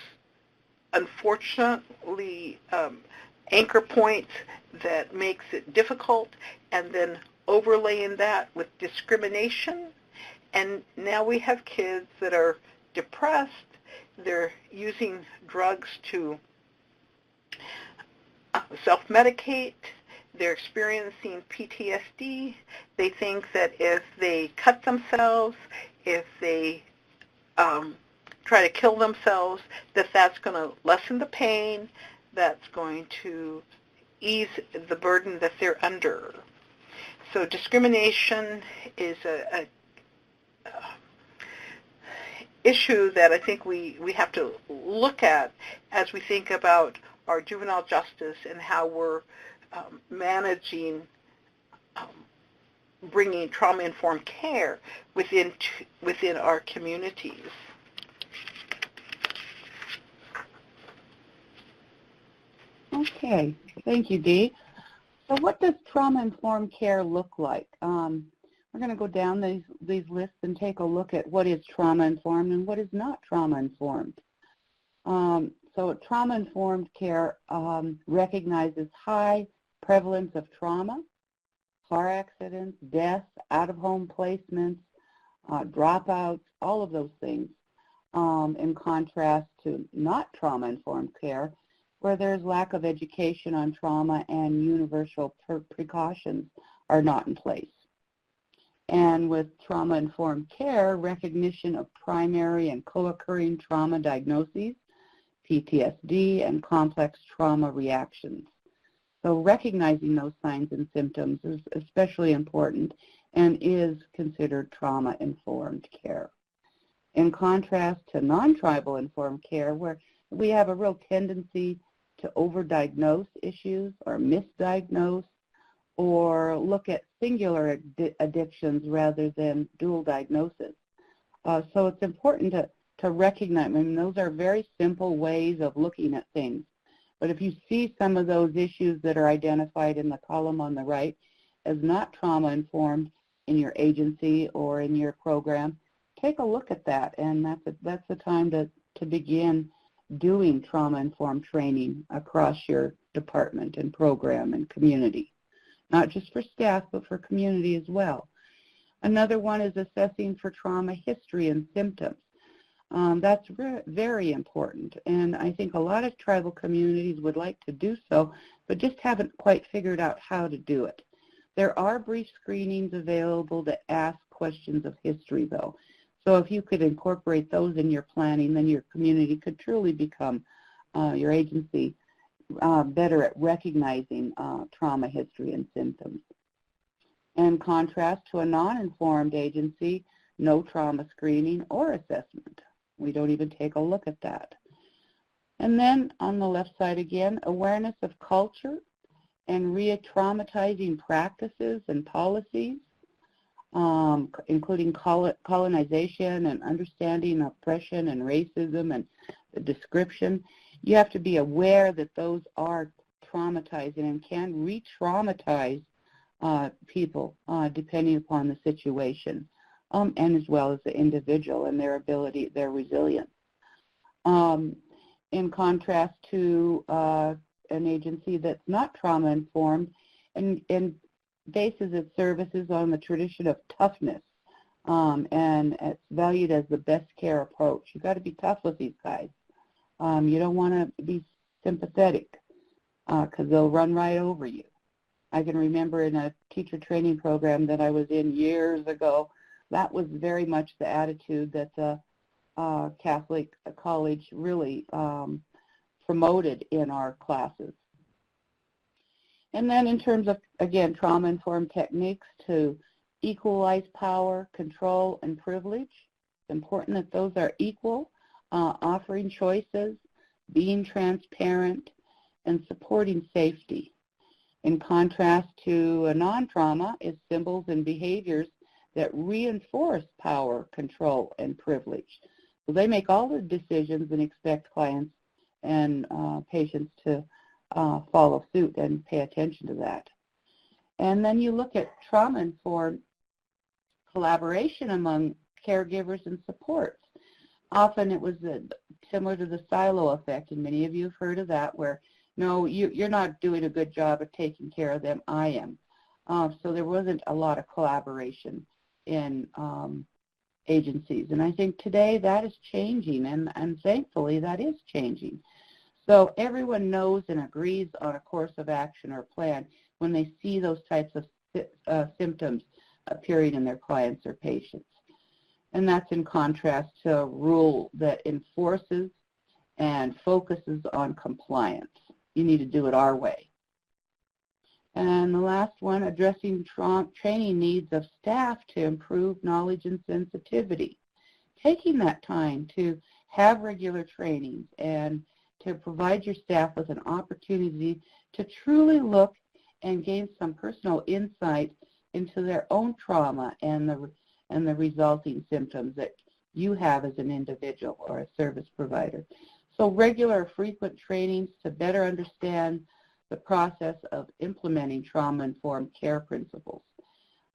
unfortunately, anchor points that makes it difficult, and then overlaying that with discrimination. And now we have kids that are depressed. They're using drugs to self-medicate. They're experiencing PTSD. They think that if they cut themselves, if they try to kill themselves, that that's going to lessen the pain, that's going to ease the burden that they're under. So discrimination is a issue that I think we have to look at as we think about our juvenile justice and how we're managing bringing trauma-informed care within our communities. Okay, thank you, Dee. So what does trauma-informed care look like? We're going to go down these lists and take a look at what is trauma-informed and what is not trauma-informed. So trauma-informed care recognizes high prevalence of trauma, car accidents, deaths, out-of-home placements, dropouts, all of those things, in contrast to not trauma-informed care, where there's lack of education on trauma and universal precautions are not in place. And with trauma-informed care, recognition of primary and co-occurring trauma diagnoses, PTSD, and complex trauma reactions. So recognizing those signs and symptoms is especially important and is considered trauma-informed care. In contrast to non-tribal informed care, where we have a real tendency to overdiagnose issues or misdiagnose or look at singular addictions rather than dual diagnosis. So it's important to recognize, I mean, those are very simple ways of looking at things. But if you see some of those issues that are identified in the column on the right as not trauma-informed in your agency or in your program, take a look at that, and that's the time to begin doing trauma-informed training across your department and program and community, not just for staff, but for community as well. Another one is assessing for trauma history and symptoms. That's very important, and I think a lot of tribal communities would like to do so, but just haven't quite figured out how to do it. There are brief screenings available to ask questions of history, though. So if you could incorporate those in your planning, then your community could truly become, your agency, better at recognizing trauma history and symptoms. In contrast to a non-informed agency, no trauma screening or assessment. We don't even take a look at that. And then on the left side again, awareness of culture and re-traumatizing practices and policies, including colonization and understanding oppression and racism and the description. You have to be aware that those are traumatizing and can re-traumatize people depending upon the situation, and as well as the individual and their ability, their resilience. In contrast to an agency that's not trauma-informed, and bases its services on the tradition of toughness, and it's valued as the best care approach. You've got to be tough with these guys. You don't want to be sympathetic because they'll run right over you. I can remember in a teacher training program that I was in years ago, that was very much the attitude that the Catholic College really promoted in our classes. And then in terms of, again, trauma-informed techniques to equalize power, control, and privilege, it's important that those are equal, offering choices, being transparent, and supporting safety. In contrast to a non-trauma is symbols and behaviors that reinforce power, control, and privilege. So they make all the decisions and expect clients and patients to follow suit and pay attention to that. And then you look at trauma-informed collaboration among caregivers and supports. Often it was similar to the silo effect, and many of you have heard of that, where, no, you're not doing a good job of taking care of them, I am. So there wasn't a lot of collaboration in agencies. And I think today that is changing, and thankfully that is changing. So everyone knows and agrees on a course of action or plan when they see those types of symptoms appearing in their clients or patients. And that's in contrast to a rule that enforces and focuses on compliance. You need to do it our way. And the last one, addressing training needs of staff to improve knowledge and sensitivity. Taking that time to have regular trainings and to provide your staff with an opportunity to truly look and gain some personal insight into their own trauma and the resulting symptoms that you have as an individual or a service provider. So regular, frequent trainings to better understand the process of implementing trauma-informed care principles.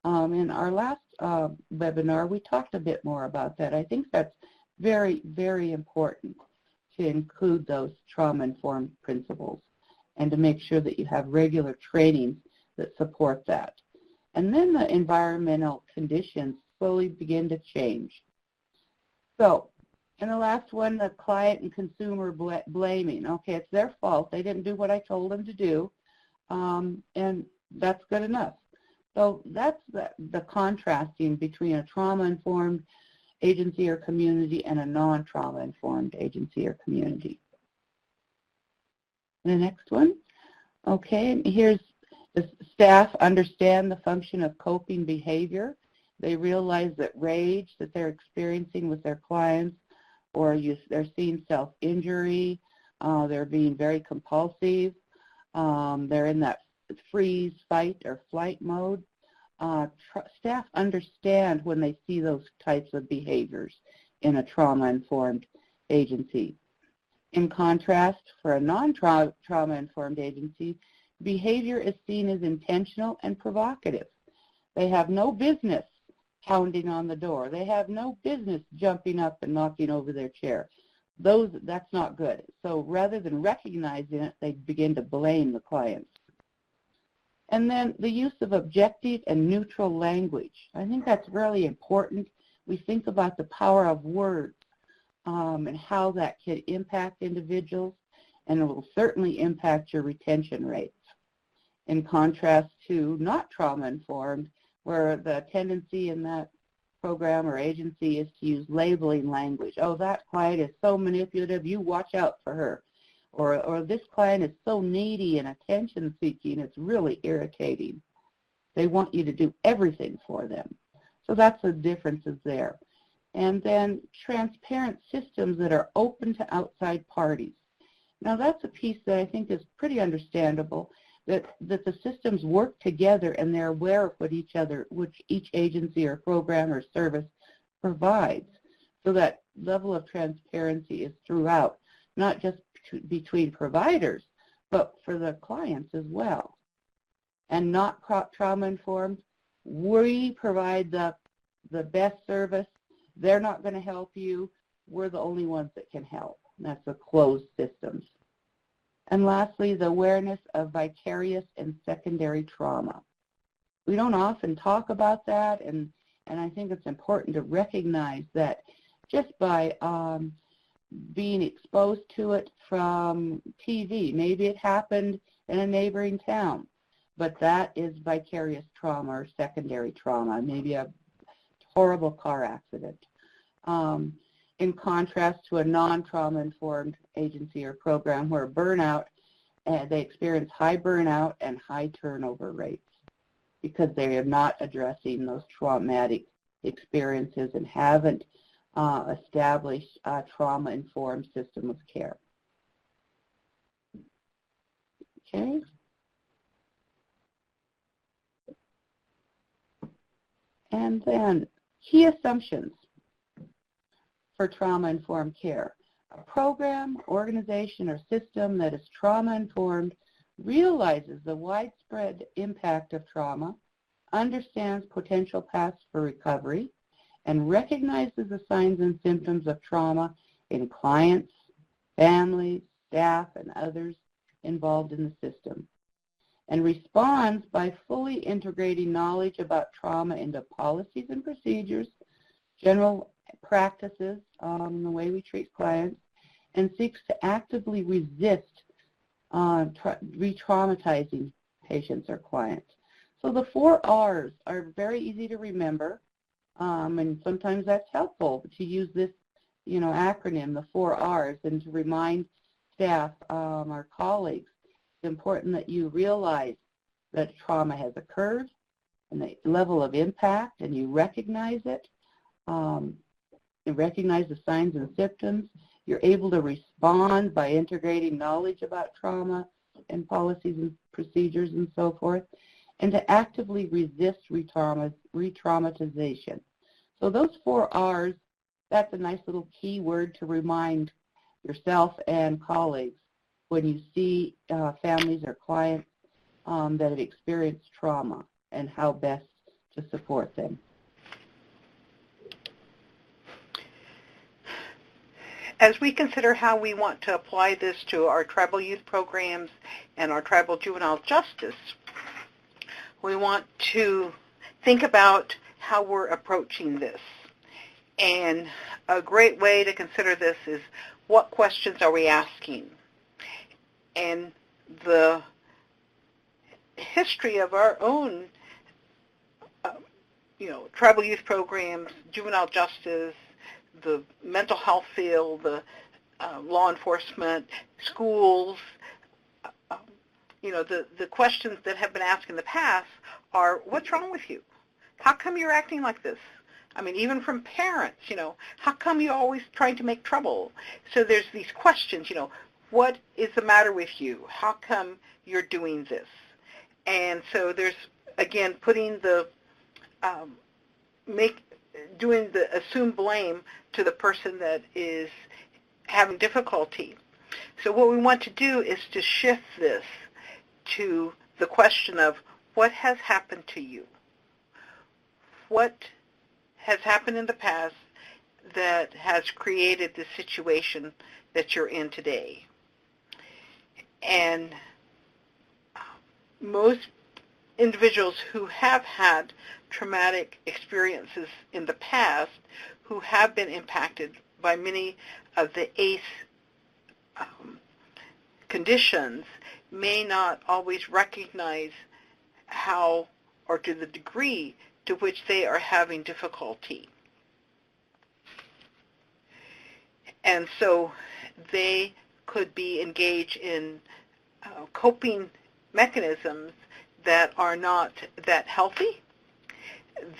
In our last webinar, we talked a bit more about that. I think that's very, very important to include those trauma-informed principles and to make sure that you have regular trainings that support that. And then the environmental conditions slowly begin to change. So, in the last one, the client and consumer blaming. Okay, it's their fault. They didn't do what I told them to do, and that's good enough. So that's the contrasting between a trauma-informed agency or community and a non-trauma-informed agency or community. The next one. Okay, here's the staff understand the function of coping behavior. They realize that rage that they're experiencing with their clients, or they're seeing self-injury, they're being very compulsive, they're in that freeze, fight, or flight mode. Staff understand when they see those types of behaviors in a trauma-informed agency. In contrast, for a non-trauma-informed agency, behavior is seen as intentional and provocative. They have no business pounding on the door. They have no business jumping up and knocking over their chair. That's not good. So rather than recognizing it, they begin to blame the clients. And then the use of objective and neutral language. I think that's really important. We think about the power of words and how that can impact individuals, and it will certainly impact your retention rates. In contrast to not trauma-informed, where the tendency in that program or agency is to use labeling language. Oh, that client is so manipulative, you watch out for her. Or this client is so needy and attention-seeking, it's really irritating. They want you to do everything for them. So that's the differences there. And then transparent systems that are open to outside parties. Now that's a piece that I think is pretty understandable, that the systems work together and they're aware of what each agency or program or service provides. So that level of transparency is throughout, not just between providers, but for the clients as well. And not trauma-informed, we provide the best service. They're not going to help you. We're the only ones that can help. And that's the closed systems. And lastly, the awareness of vicarious and secondary trauma. we don't often talk about that, and I think it's important to recognize that just by being exposed to it from TV, maybe it happened in a neighboring town, but that is vicarious trauma or secondary trauma, maybe a horrible car accident. In contrast to a non-trauma informed agency or program where burnout, they experience high burnout and high turnover rates because they are not addressing those traumatic experiences and haven't established a trauma-informed system of care. Okay. And then key assumptions for trauma-informed care. A program, organization, or system that is trauma-informed realizes the widespread impact of trauma, understands potential paths for recovery, and recognizes the signs and symptoms of trauma in clients, families, staff, and others involved in the system, and responds by fully integrating knowledge about trauma into policies and procedures, general practices, the way we treat clients, and seeks to actively resist re-traumatizing patients or clients. So the 4 R's are very easy to remember, and sometimes that's helpful to use this, acronym, the 4 R's, and to remind staff, our colleagues, it's important that you realize that trauma has occurred and the level of impact, and you recognize it. You recognize the signs and symptoms. You're able to respond by integrating knowledge about trauma and policies and procedures and so forth, and to actively resist re-traumatization. So those 4 R's, that's a nice little key word to remind yourself and colleagues when you see families or clients that have experienced trauma and how best to support them. As we consider how we want to apply this to our tribal youth programs and our tribal juvenile justice, we want to think about how we're approaching this. And a great way to consider this is, what questions are we asking? And the history of our own tribal youth programs, juvenile justice, the mental health field, the law enforcement, schools, the questions that have been asked in the past are, what's wrong with you? How come you're acting like this? I mean, even from parents, how come you're always trying to make trouble? So there's these questions, what is the matter with you? How come you're doing this? And so there's, again, putting the, doing the assumed blame to the person that is having difficulty. So what we want to do is to shift this to the question of, what has happened to you? What has happened in the past that has created the situation that you're in today? And most individuals who have had traumatic experiences in the past, who have been impacted by many of the ACE conditions, may not always recognize how or to the degree to which they are having difficulty. And so they could be engaged in coping mechanisms that are not that healthy.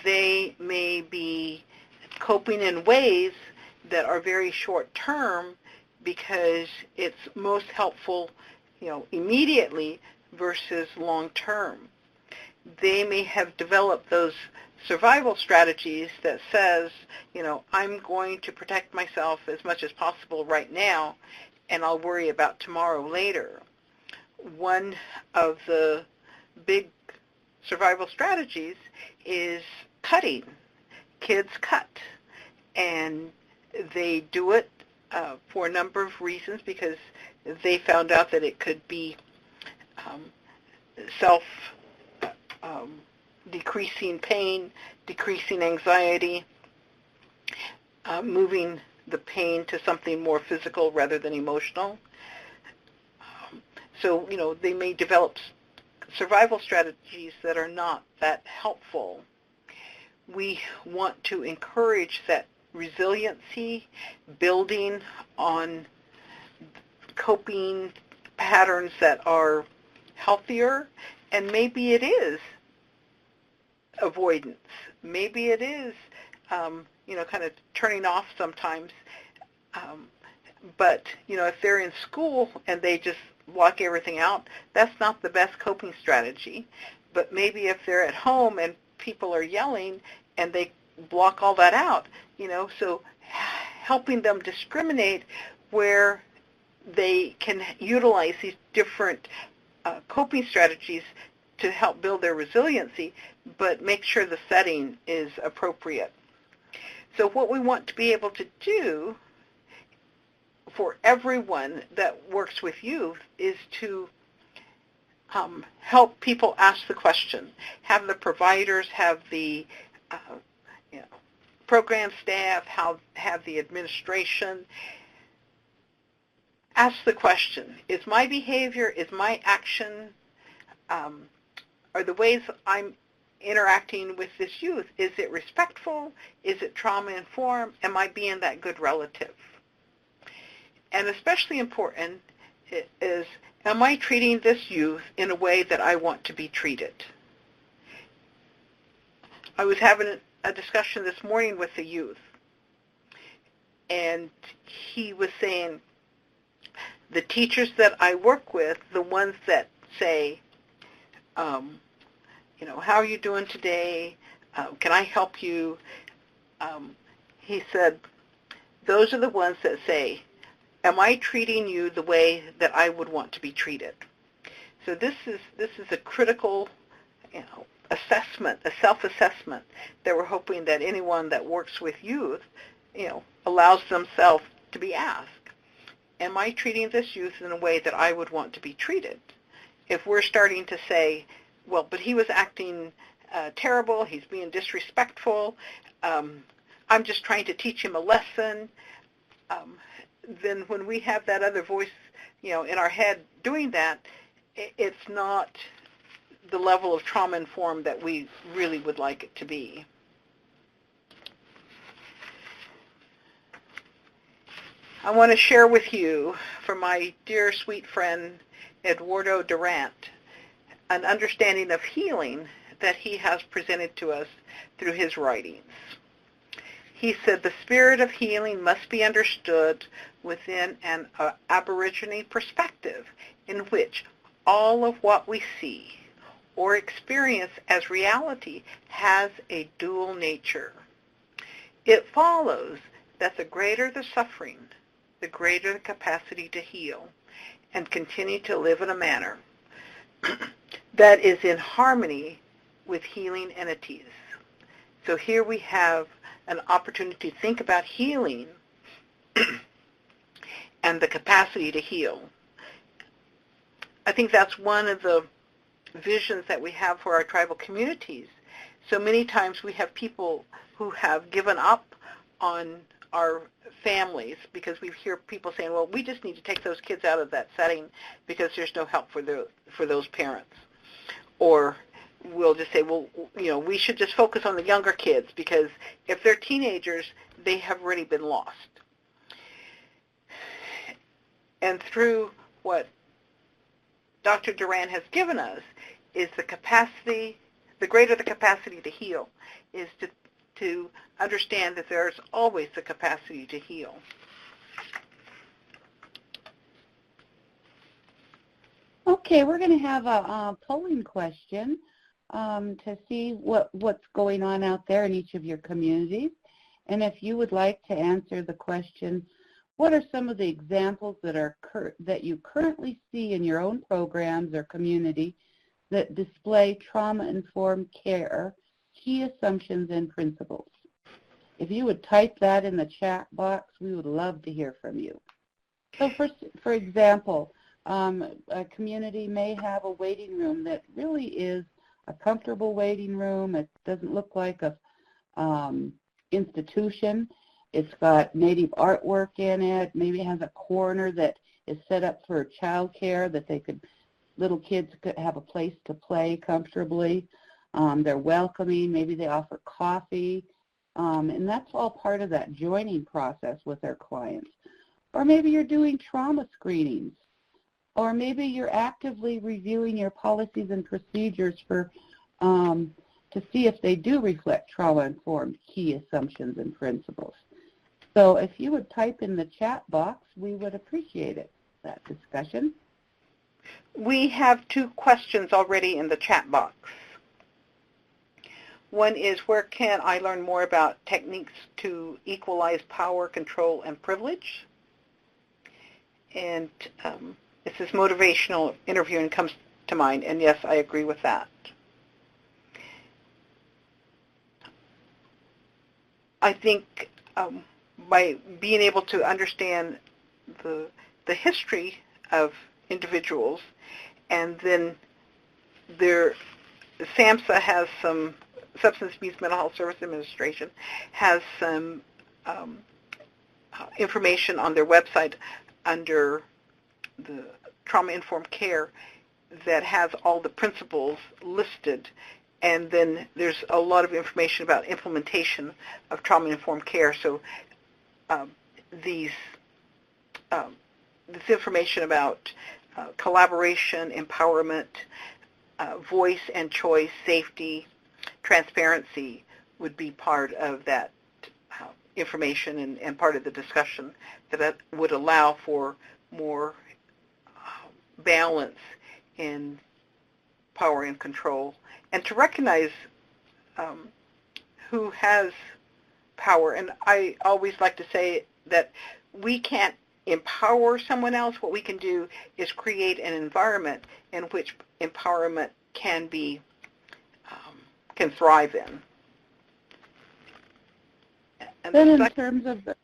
They may be coping in ways that are very short-term because it's most helpful, immediately versus long-term. They may have developed those survival strategies that says, I'm going to protect myself as much as possible right now, and I'll worry about tomorrow later. One of the big survival strategies is cutting. Kids cut, and they do it for a number of reasons, because they found out that it could be decreasing pain, decreasing anxiety, moving the pain to something more physical rather than emotional. So, they may develop survival strategies that are not that helpful. We want to encourage that resiliency, building on coping patterns that are healthier, and maybe it is avoidance. Maybe it is, kind of turning off sometimes. But, if they're in school and they just block everything out, that's not the best coping strategy. But maybe if they're at home and people are yelling and they block all that out, so helping them discriminate where they can utilize these different coping strategies to help build their resiliency, but make sure the setting is appropriate. So what we want to be able to do for everyone that works with youth is to help people ask the question, have the providers, have the program staff, have the administration ask the question, is my behavior, is my action, are the ways I'm interacting with this youth, is it respectful? Is it trauma-informed? Am I being that good relative? And especially important is, am I treating this youth in a way that I want to be treated? I was having a discussion this morning with the youth, and he was saying, the teachers that I work with, the ones that say, how are you doing today? Can I help you? He said, those are the ones that say, am I treating you the way that I would want to be treated? So this is a critical, assessment, a self-assessment that we're hoping that anyone that works with youth, allows themselves to be asked. Am I treating this youth in a way that I would want to be treated? If we're starting to say, well, but he was acting terrible, he's being disrespectful, I'm just trying to teach him a lesson, then when we have that other voice, in our head doing that, it's not the level of trauma-informed that we really would like it to be. I want to share with you, from my dear sweet friend Eduardo Durant, an understanding of healing that he has presented to us through his writings. He said, the spirit of healing must be understood within an Aborigine perspective in which all of what we see or experience as reality has a dual nature. It follows that the greater the suffering, the greater the capacity to heal and continue to live in a manner that is in harmony with healing entities. So here we have an opportunity to think about healing and the capacity to heal. I think that's one of the visions that we have for our tribal communities. So many times we have people who have given up on our families because we hear people saying, well, we just need to take those kids out of that setting because there's no help for those parents. Or we'll just say, well, we should just focus on the younger kids because if they're teenagers, they have already been lost. And through what Dr. Durant has given us is the capacity, the greater the capacity to heal, is to understand that there's always the capacity to heal. Okay, we're going to have a polling question to see what's going on out there in each of your communities. And if you would like to answer the question, what are some of the examples that you currently see in your own programs or community that display trauma-informed care, key assumptions and principles? If you would type that in the chat box, we would love to hear from you. So for example, a community may have a waiting room that really is a comfortable waiting room. It doesn't look like a institution. It's got native artwork in it. Maybe it has a corner that is set up for child care that little kids could have a place to play comfortably. They're welcoming. Maybe they offer coffee. And that's all part of that joining process with their clients. Or maybe you're doing trauma screenings. Or maybe you're actively reviewing your policies and procedures to see if they do reflect trauma-informed key assumptions and principles. So if you would type in the chat box, we would appreciate it, that discussion. We have 2 questions already in the chat box. One is, where can I learn more about techniques to equalize power, control, and privilege? And it says motivational interviewing comes to mind, and yes, I agree with that. I think by being able to understand the history of individuals, and then SAMHSA has some, Substance Abuse Mental Health Service Administration has some information on their website under the trauma-informed care that has all the principles listed, and then there's a lot of information about implementation of trauma-informed care. So this information about collaboration, empowerment, voice and choice, safety, transparency would be part of that information and part of the discussion that would allow for more balance in power and control, and to recognize who has power. And I always like to say that we can't empower someone else. What we can do is create an environment in which empowerment can thrive in. And then in terms of the,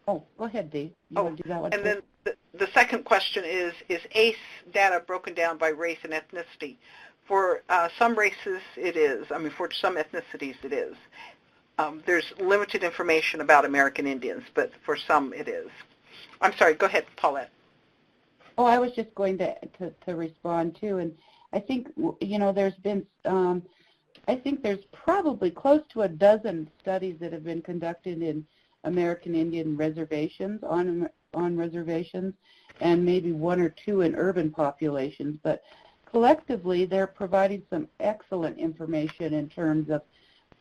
go ahead, Dee. You want to do that one and too? then the second question is ACE data broken down by race and ethnicity? For some races, it is. I mean, for some ethnicities, it is. There's limited information about American Indians, but for some, it is. I'm sorry. Go ahead, Paulette. Oh, I was just going to respond too, and I think there's been I think there's probably close to a dozen studies that have been conducted in American Indian reservations, on reservations, and maybe 1 or 2 in urban populations. But collectively, they're providing some excellent information in terms of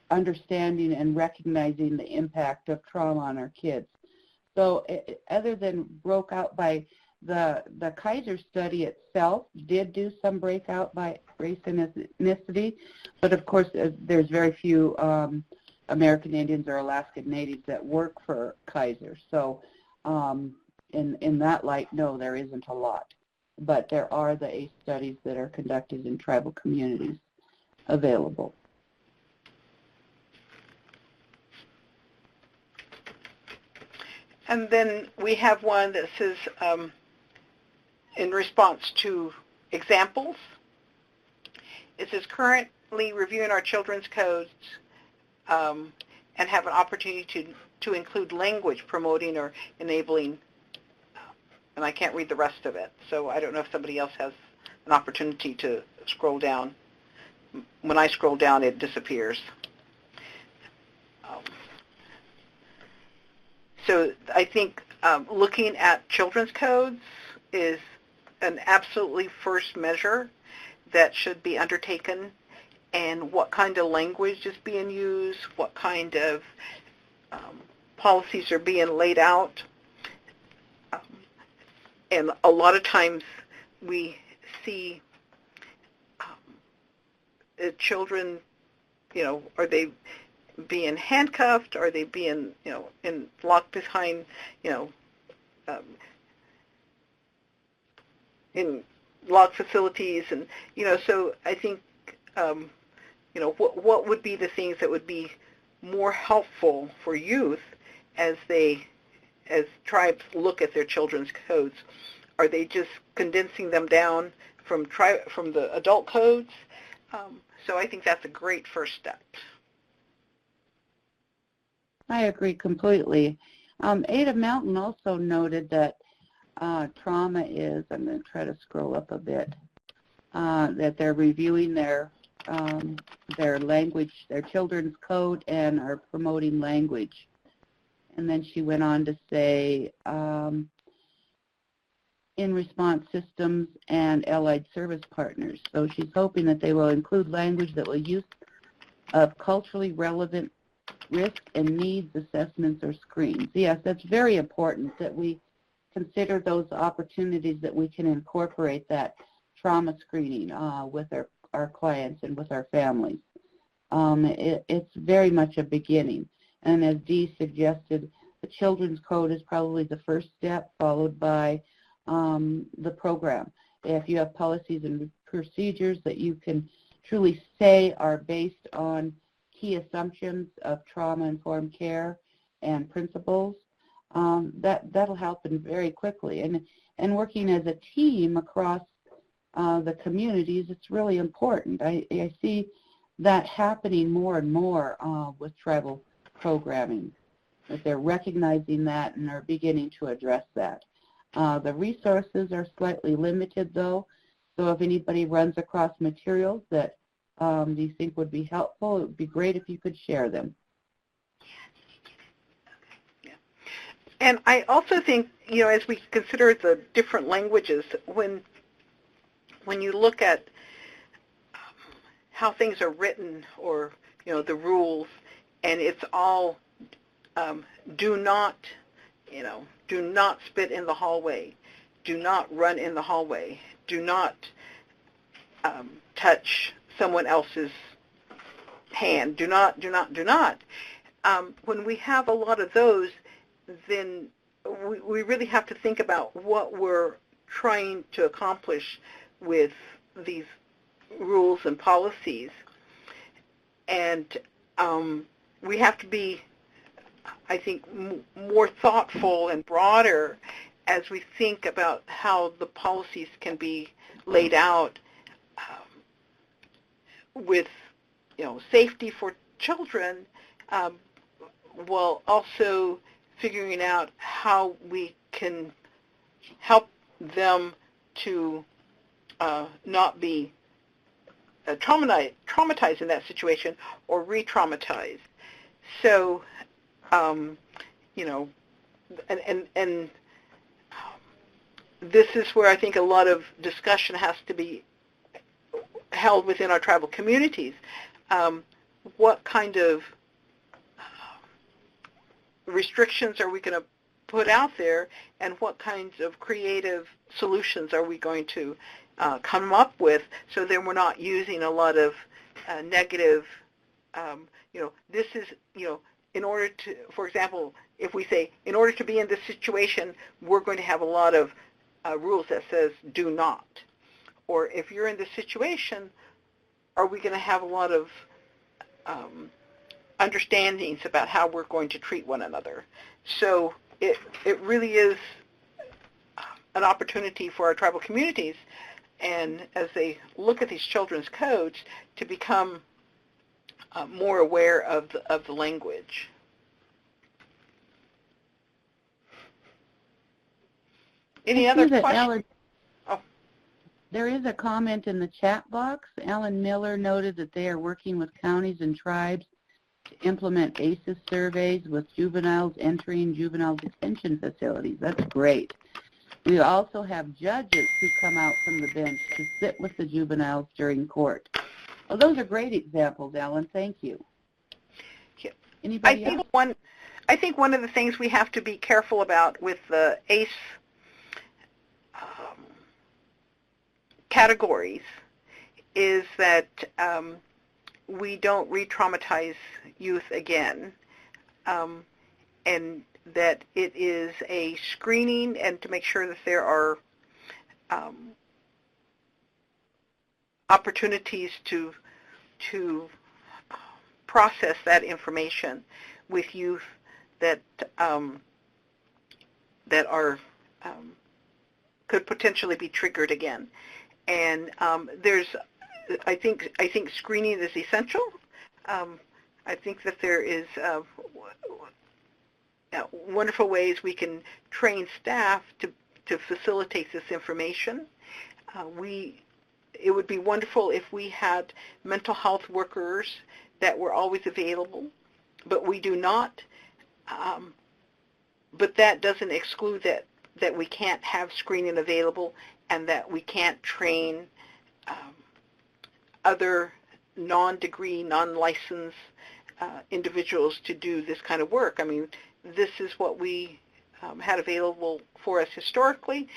understanding and recognizing the impact of trauma on our kids. So other than broke out by the Kaiser study itself did do some breakout by race and ethnicity, but of course there's very few American Indians or Alaskan Natives that work for Kaiser. So in that light, no, there isn't a lot. But there are the ACE studies that are conducted in tribal communities available. And then we have one that says, in response to examples, it says, currently reviewing our children's codes and have an opportunity to include language promoting or enabling, and I can't read the rest of it, so I don't know if somebody else has an opportunity to scroll down. When I scroll down, it disappears. So I think looking at children's codes is an absolutely first measure that should be undertaken, and what kind of language is being used, what kind of policies are being laid out. And a lot of times we see children, are they being handcuffed? Are they being, locked behind, in locked facilities? And, so I think, what would be the things that would be more helpful for youth as tribes look at their children's codes? Are they just condensing them down from the adult codes? So I think that's a great first step. I agree completely. Ada Mountain also noted that trauma is, I'm going to try to scroll up a bit, that they're reviewing their language, their children's code, and are promoting language. And then she went on to say, in response systems and allied service partners. So she's hoping that they will include language that will use of culturally relevant risk and needs assessments or screens. Yes, that's very important that we consider those opportunities that we can incorporate that trauma screening with our clients and with our families. It's very much a beginning. And as Dee suggested, the Children's Code is probably the first step, followed by the program. If you have policies and procedures that you can truly say are based on key assumptions of trauma-informed care and principles, that'll happen very quickly. And working as a team across the communities, it's really important. I see that happening more and more with tribal programming, that they're recognizing that and are beginning to address that. The resources are slightly limited, though, so if anybody runs across materials that you think would be helpful, it would be great if you could share them. Yeah. And I also think, as we consider the different languages, when you look at how things are written, or the rules, and it's all do not spit in the hallway, do not run in the hallway, do not touch someone else's hand, do not. When we have a lot of those, then we really have to think about what we're trying to accomplish with these rules and policies. And we have to be, I think, more thoughtful and broader as we think about how the policies can be laid out with, safety for children, while also figuring out how we can help them to not be traumatized in that situation or re-traumatized. So, and this is where I think a lot of discussion has to be held within our tribal communities. What kind of restrictions are we going to put out there, and what kinds of creative solutions are we going to come up with, so then we're not using a lot of negative, this is, in order to, for example, if we say, in order to be in this situation, we're going to have a lot of rules that says do not. Or if you're in this situation, are we going to have a lot of understandings about how we're going to treat one another? So it really is an opportunity for our tribal communities, and as they look at these children's codes, to become more aware of the language. Any other questions? There is a comment in the chat box. Alan Miller noted that they are working with counties and tribes to implement ACEs surveys with juveniles entering juvenile detention facilities. That's great. We also have judges who come out from the bench to sit with the juveniles during court. Well, those are great examples, Alan. Thank you. Yeah. Anybody else? I think one of the things we have to be careful about with the ACE categories is that we don't re-traumatize youth again, and that it is a screening, and to make sure that there are opportunities to process that information with youth that that are could potentially be triggered again. And there's I think screening is essential. I think that there is wonderful ways we can train staff to facilitate this information. It would be wonderful if we had mental health workers that were always available, but we do not. But that doesn't exclude that we can't have screening available and that we can't train other non-degree, non-licensed individuals to do this kind of work. I mean, this is what we had available for us historically.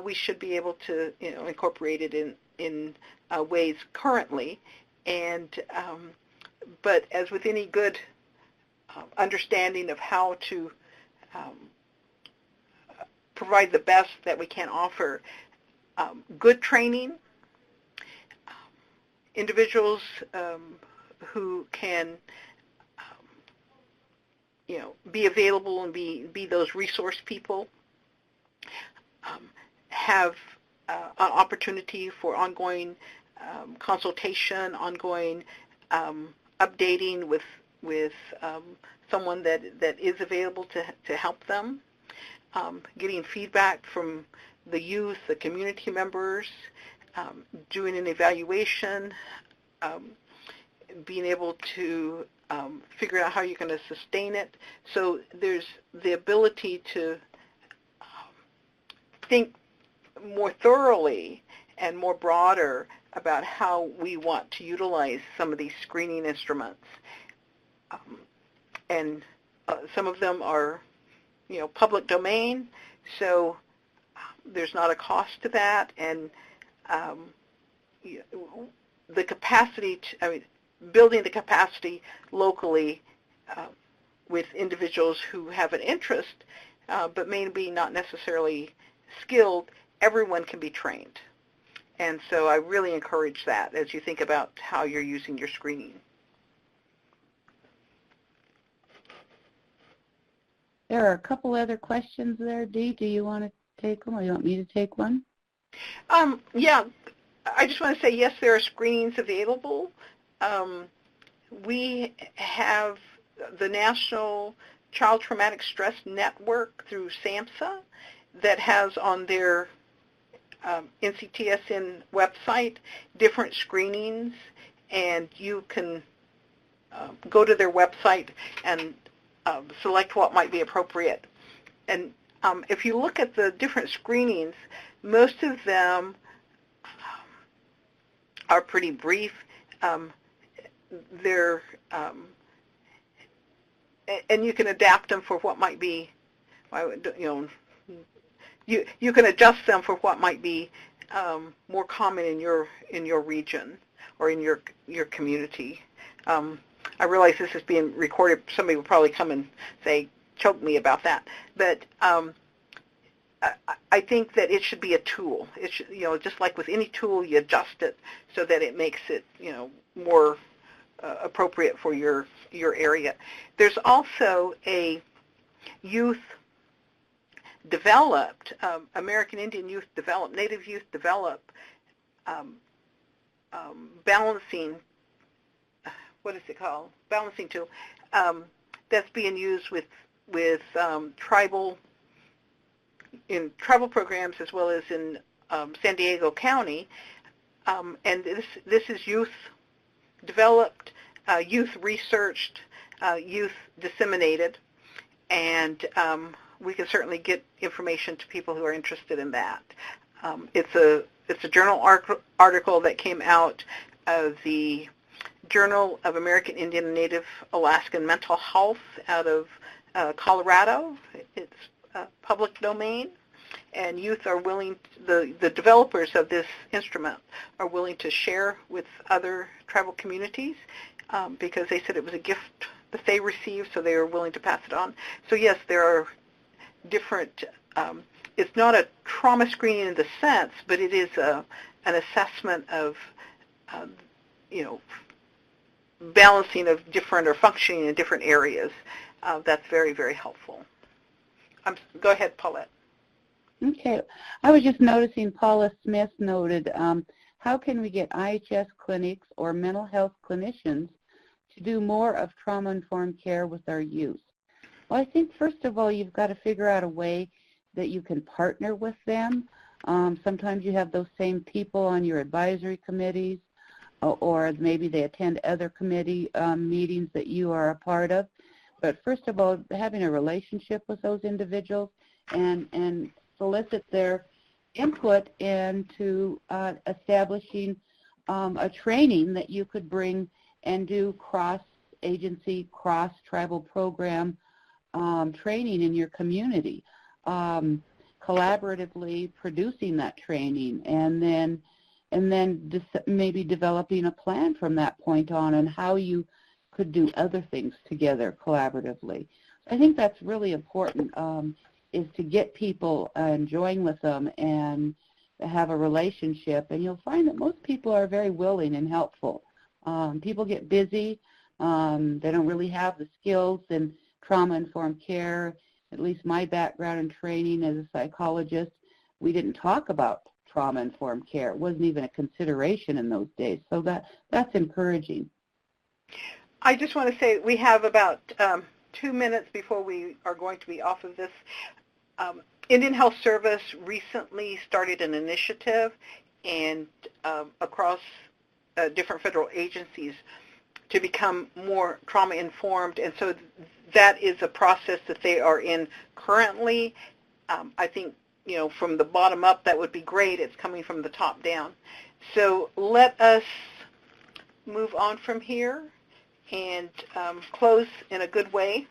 We should be able to, incorporate it in ways currently. And but as with any good understanding of how to provide the best that we can offer, good training, individuals who can be available and be those resource people, have an opportunity for ongoing consultation, ongoing updating with someone that is available to help them, getting feedback from the youth, the community members, doing an evaluation, being able to figure out how you're going to sustain it. So there's the ability to think more thoroughly and more broader about how we want to utilize some of these screening instruments. And some of them are, public domain, so there's not a cost to that. And the capacity, building the capacity locally with individuals who have an interest, but maybe not necessarily skilled, everyone can be trained. And so I really encourage that as you think about how you're using your screening. There are a couple other questions there, Dee. Do you want to take them, or you want me to take one? Yeah, I just want to say, yes, there are screenings available. We have the National Child Traumatic Stress Network through SAMHSA that has on their NCTSN website different screenings, and you can go to their website and select what might be appropriate. And if you look at the different screenings, most of them are pretty brief. They're and you can adapt them for what might be, you can adjust them for what might be more common in your region or in your community. I realize this is being recorded. Somebody will probably come and say, choke me about that. But I think that it should be a tool. It should, just like with any tool, you adjust it so that it makes it, more appropriate for your area. There's also a youth developed, American Indian Youth Developed, Native Youth Developed, balancing, what is it called? Balancing tool, that's being used with tribal programs as well as in San Diego County, and this is youth developed, youth researched, youth disseminated, and we can certainly get information to people who are interested in that. It's a journal article that came out of the Journal of American Indian and Native Alaskan Mental Health out of Colorado. It's public domain, and youth are willing, the developers of this instrument are willing to share with other tribal communities because they said it was a gift that they received, so they were willing to pass it on. So yes, there are different, it's not a trauma screening in the sense, but it is an assessment of, balancing of different or functioning in different areas. That's very, very helpful. Go ahead, Paulette. Okay. I was just noticing Paula Smith noted how can we get IHS clinics or mental health clinicians to do more of trauma-informed care with our youth? Well, I think first of all, you've got to figure out a way that you can partner with them. Sometimes you have those same people on your advisory committees, or maybe they attend other committee meetings that you are a part of. But first of all, having a relationship with those individuals and solicit their input into establishing a training that you could bring and do cross-agency, cross-tribal program training in your community, collaboratively producing that training, and then maybe developing a plan from that point on and how you could do other things together collaboratively. I think that's really important, is to get people enjoying with them and have a relationship. And you'll find that most people are very willing and helpful. People get busy. They don't really have the skills in trauma-informed care. At least my background and training as a psychologist, we didn't talk about trauma-informed care. It wasn't even a consideration in those days. So that's encouraging. I just want to say we have about 2 minutes before we are going to be off of this. Indian Health Service recently started an initiative and across different federal agencies to become more trauma-informed, and so that is a process that they are in currently. I think, from the bottom up, that would be great. It's coming from the top down. So let us move on from here and close in a good way.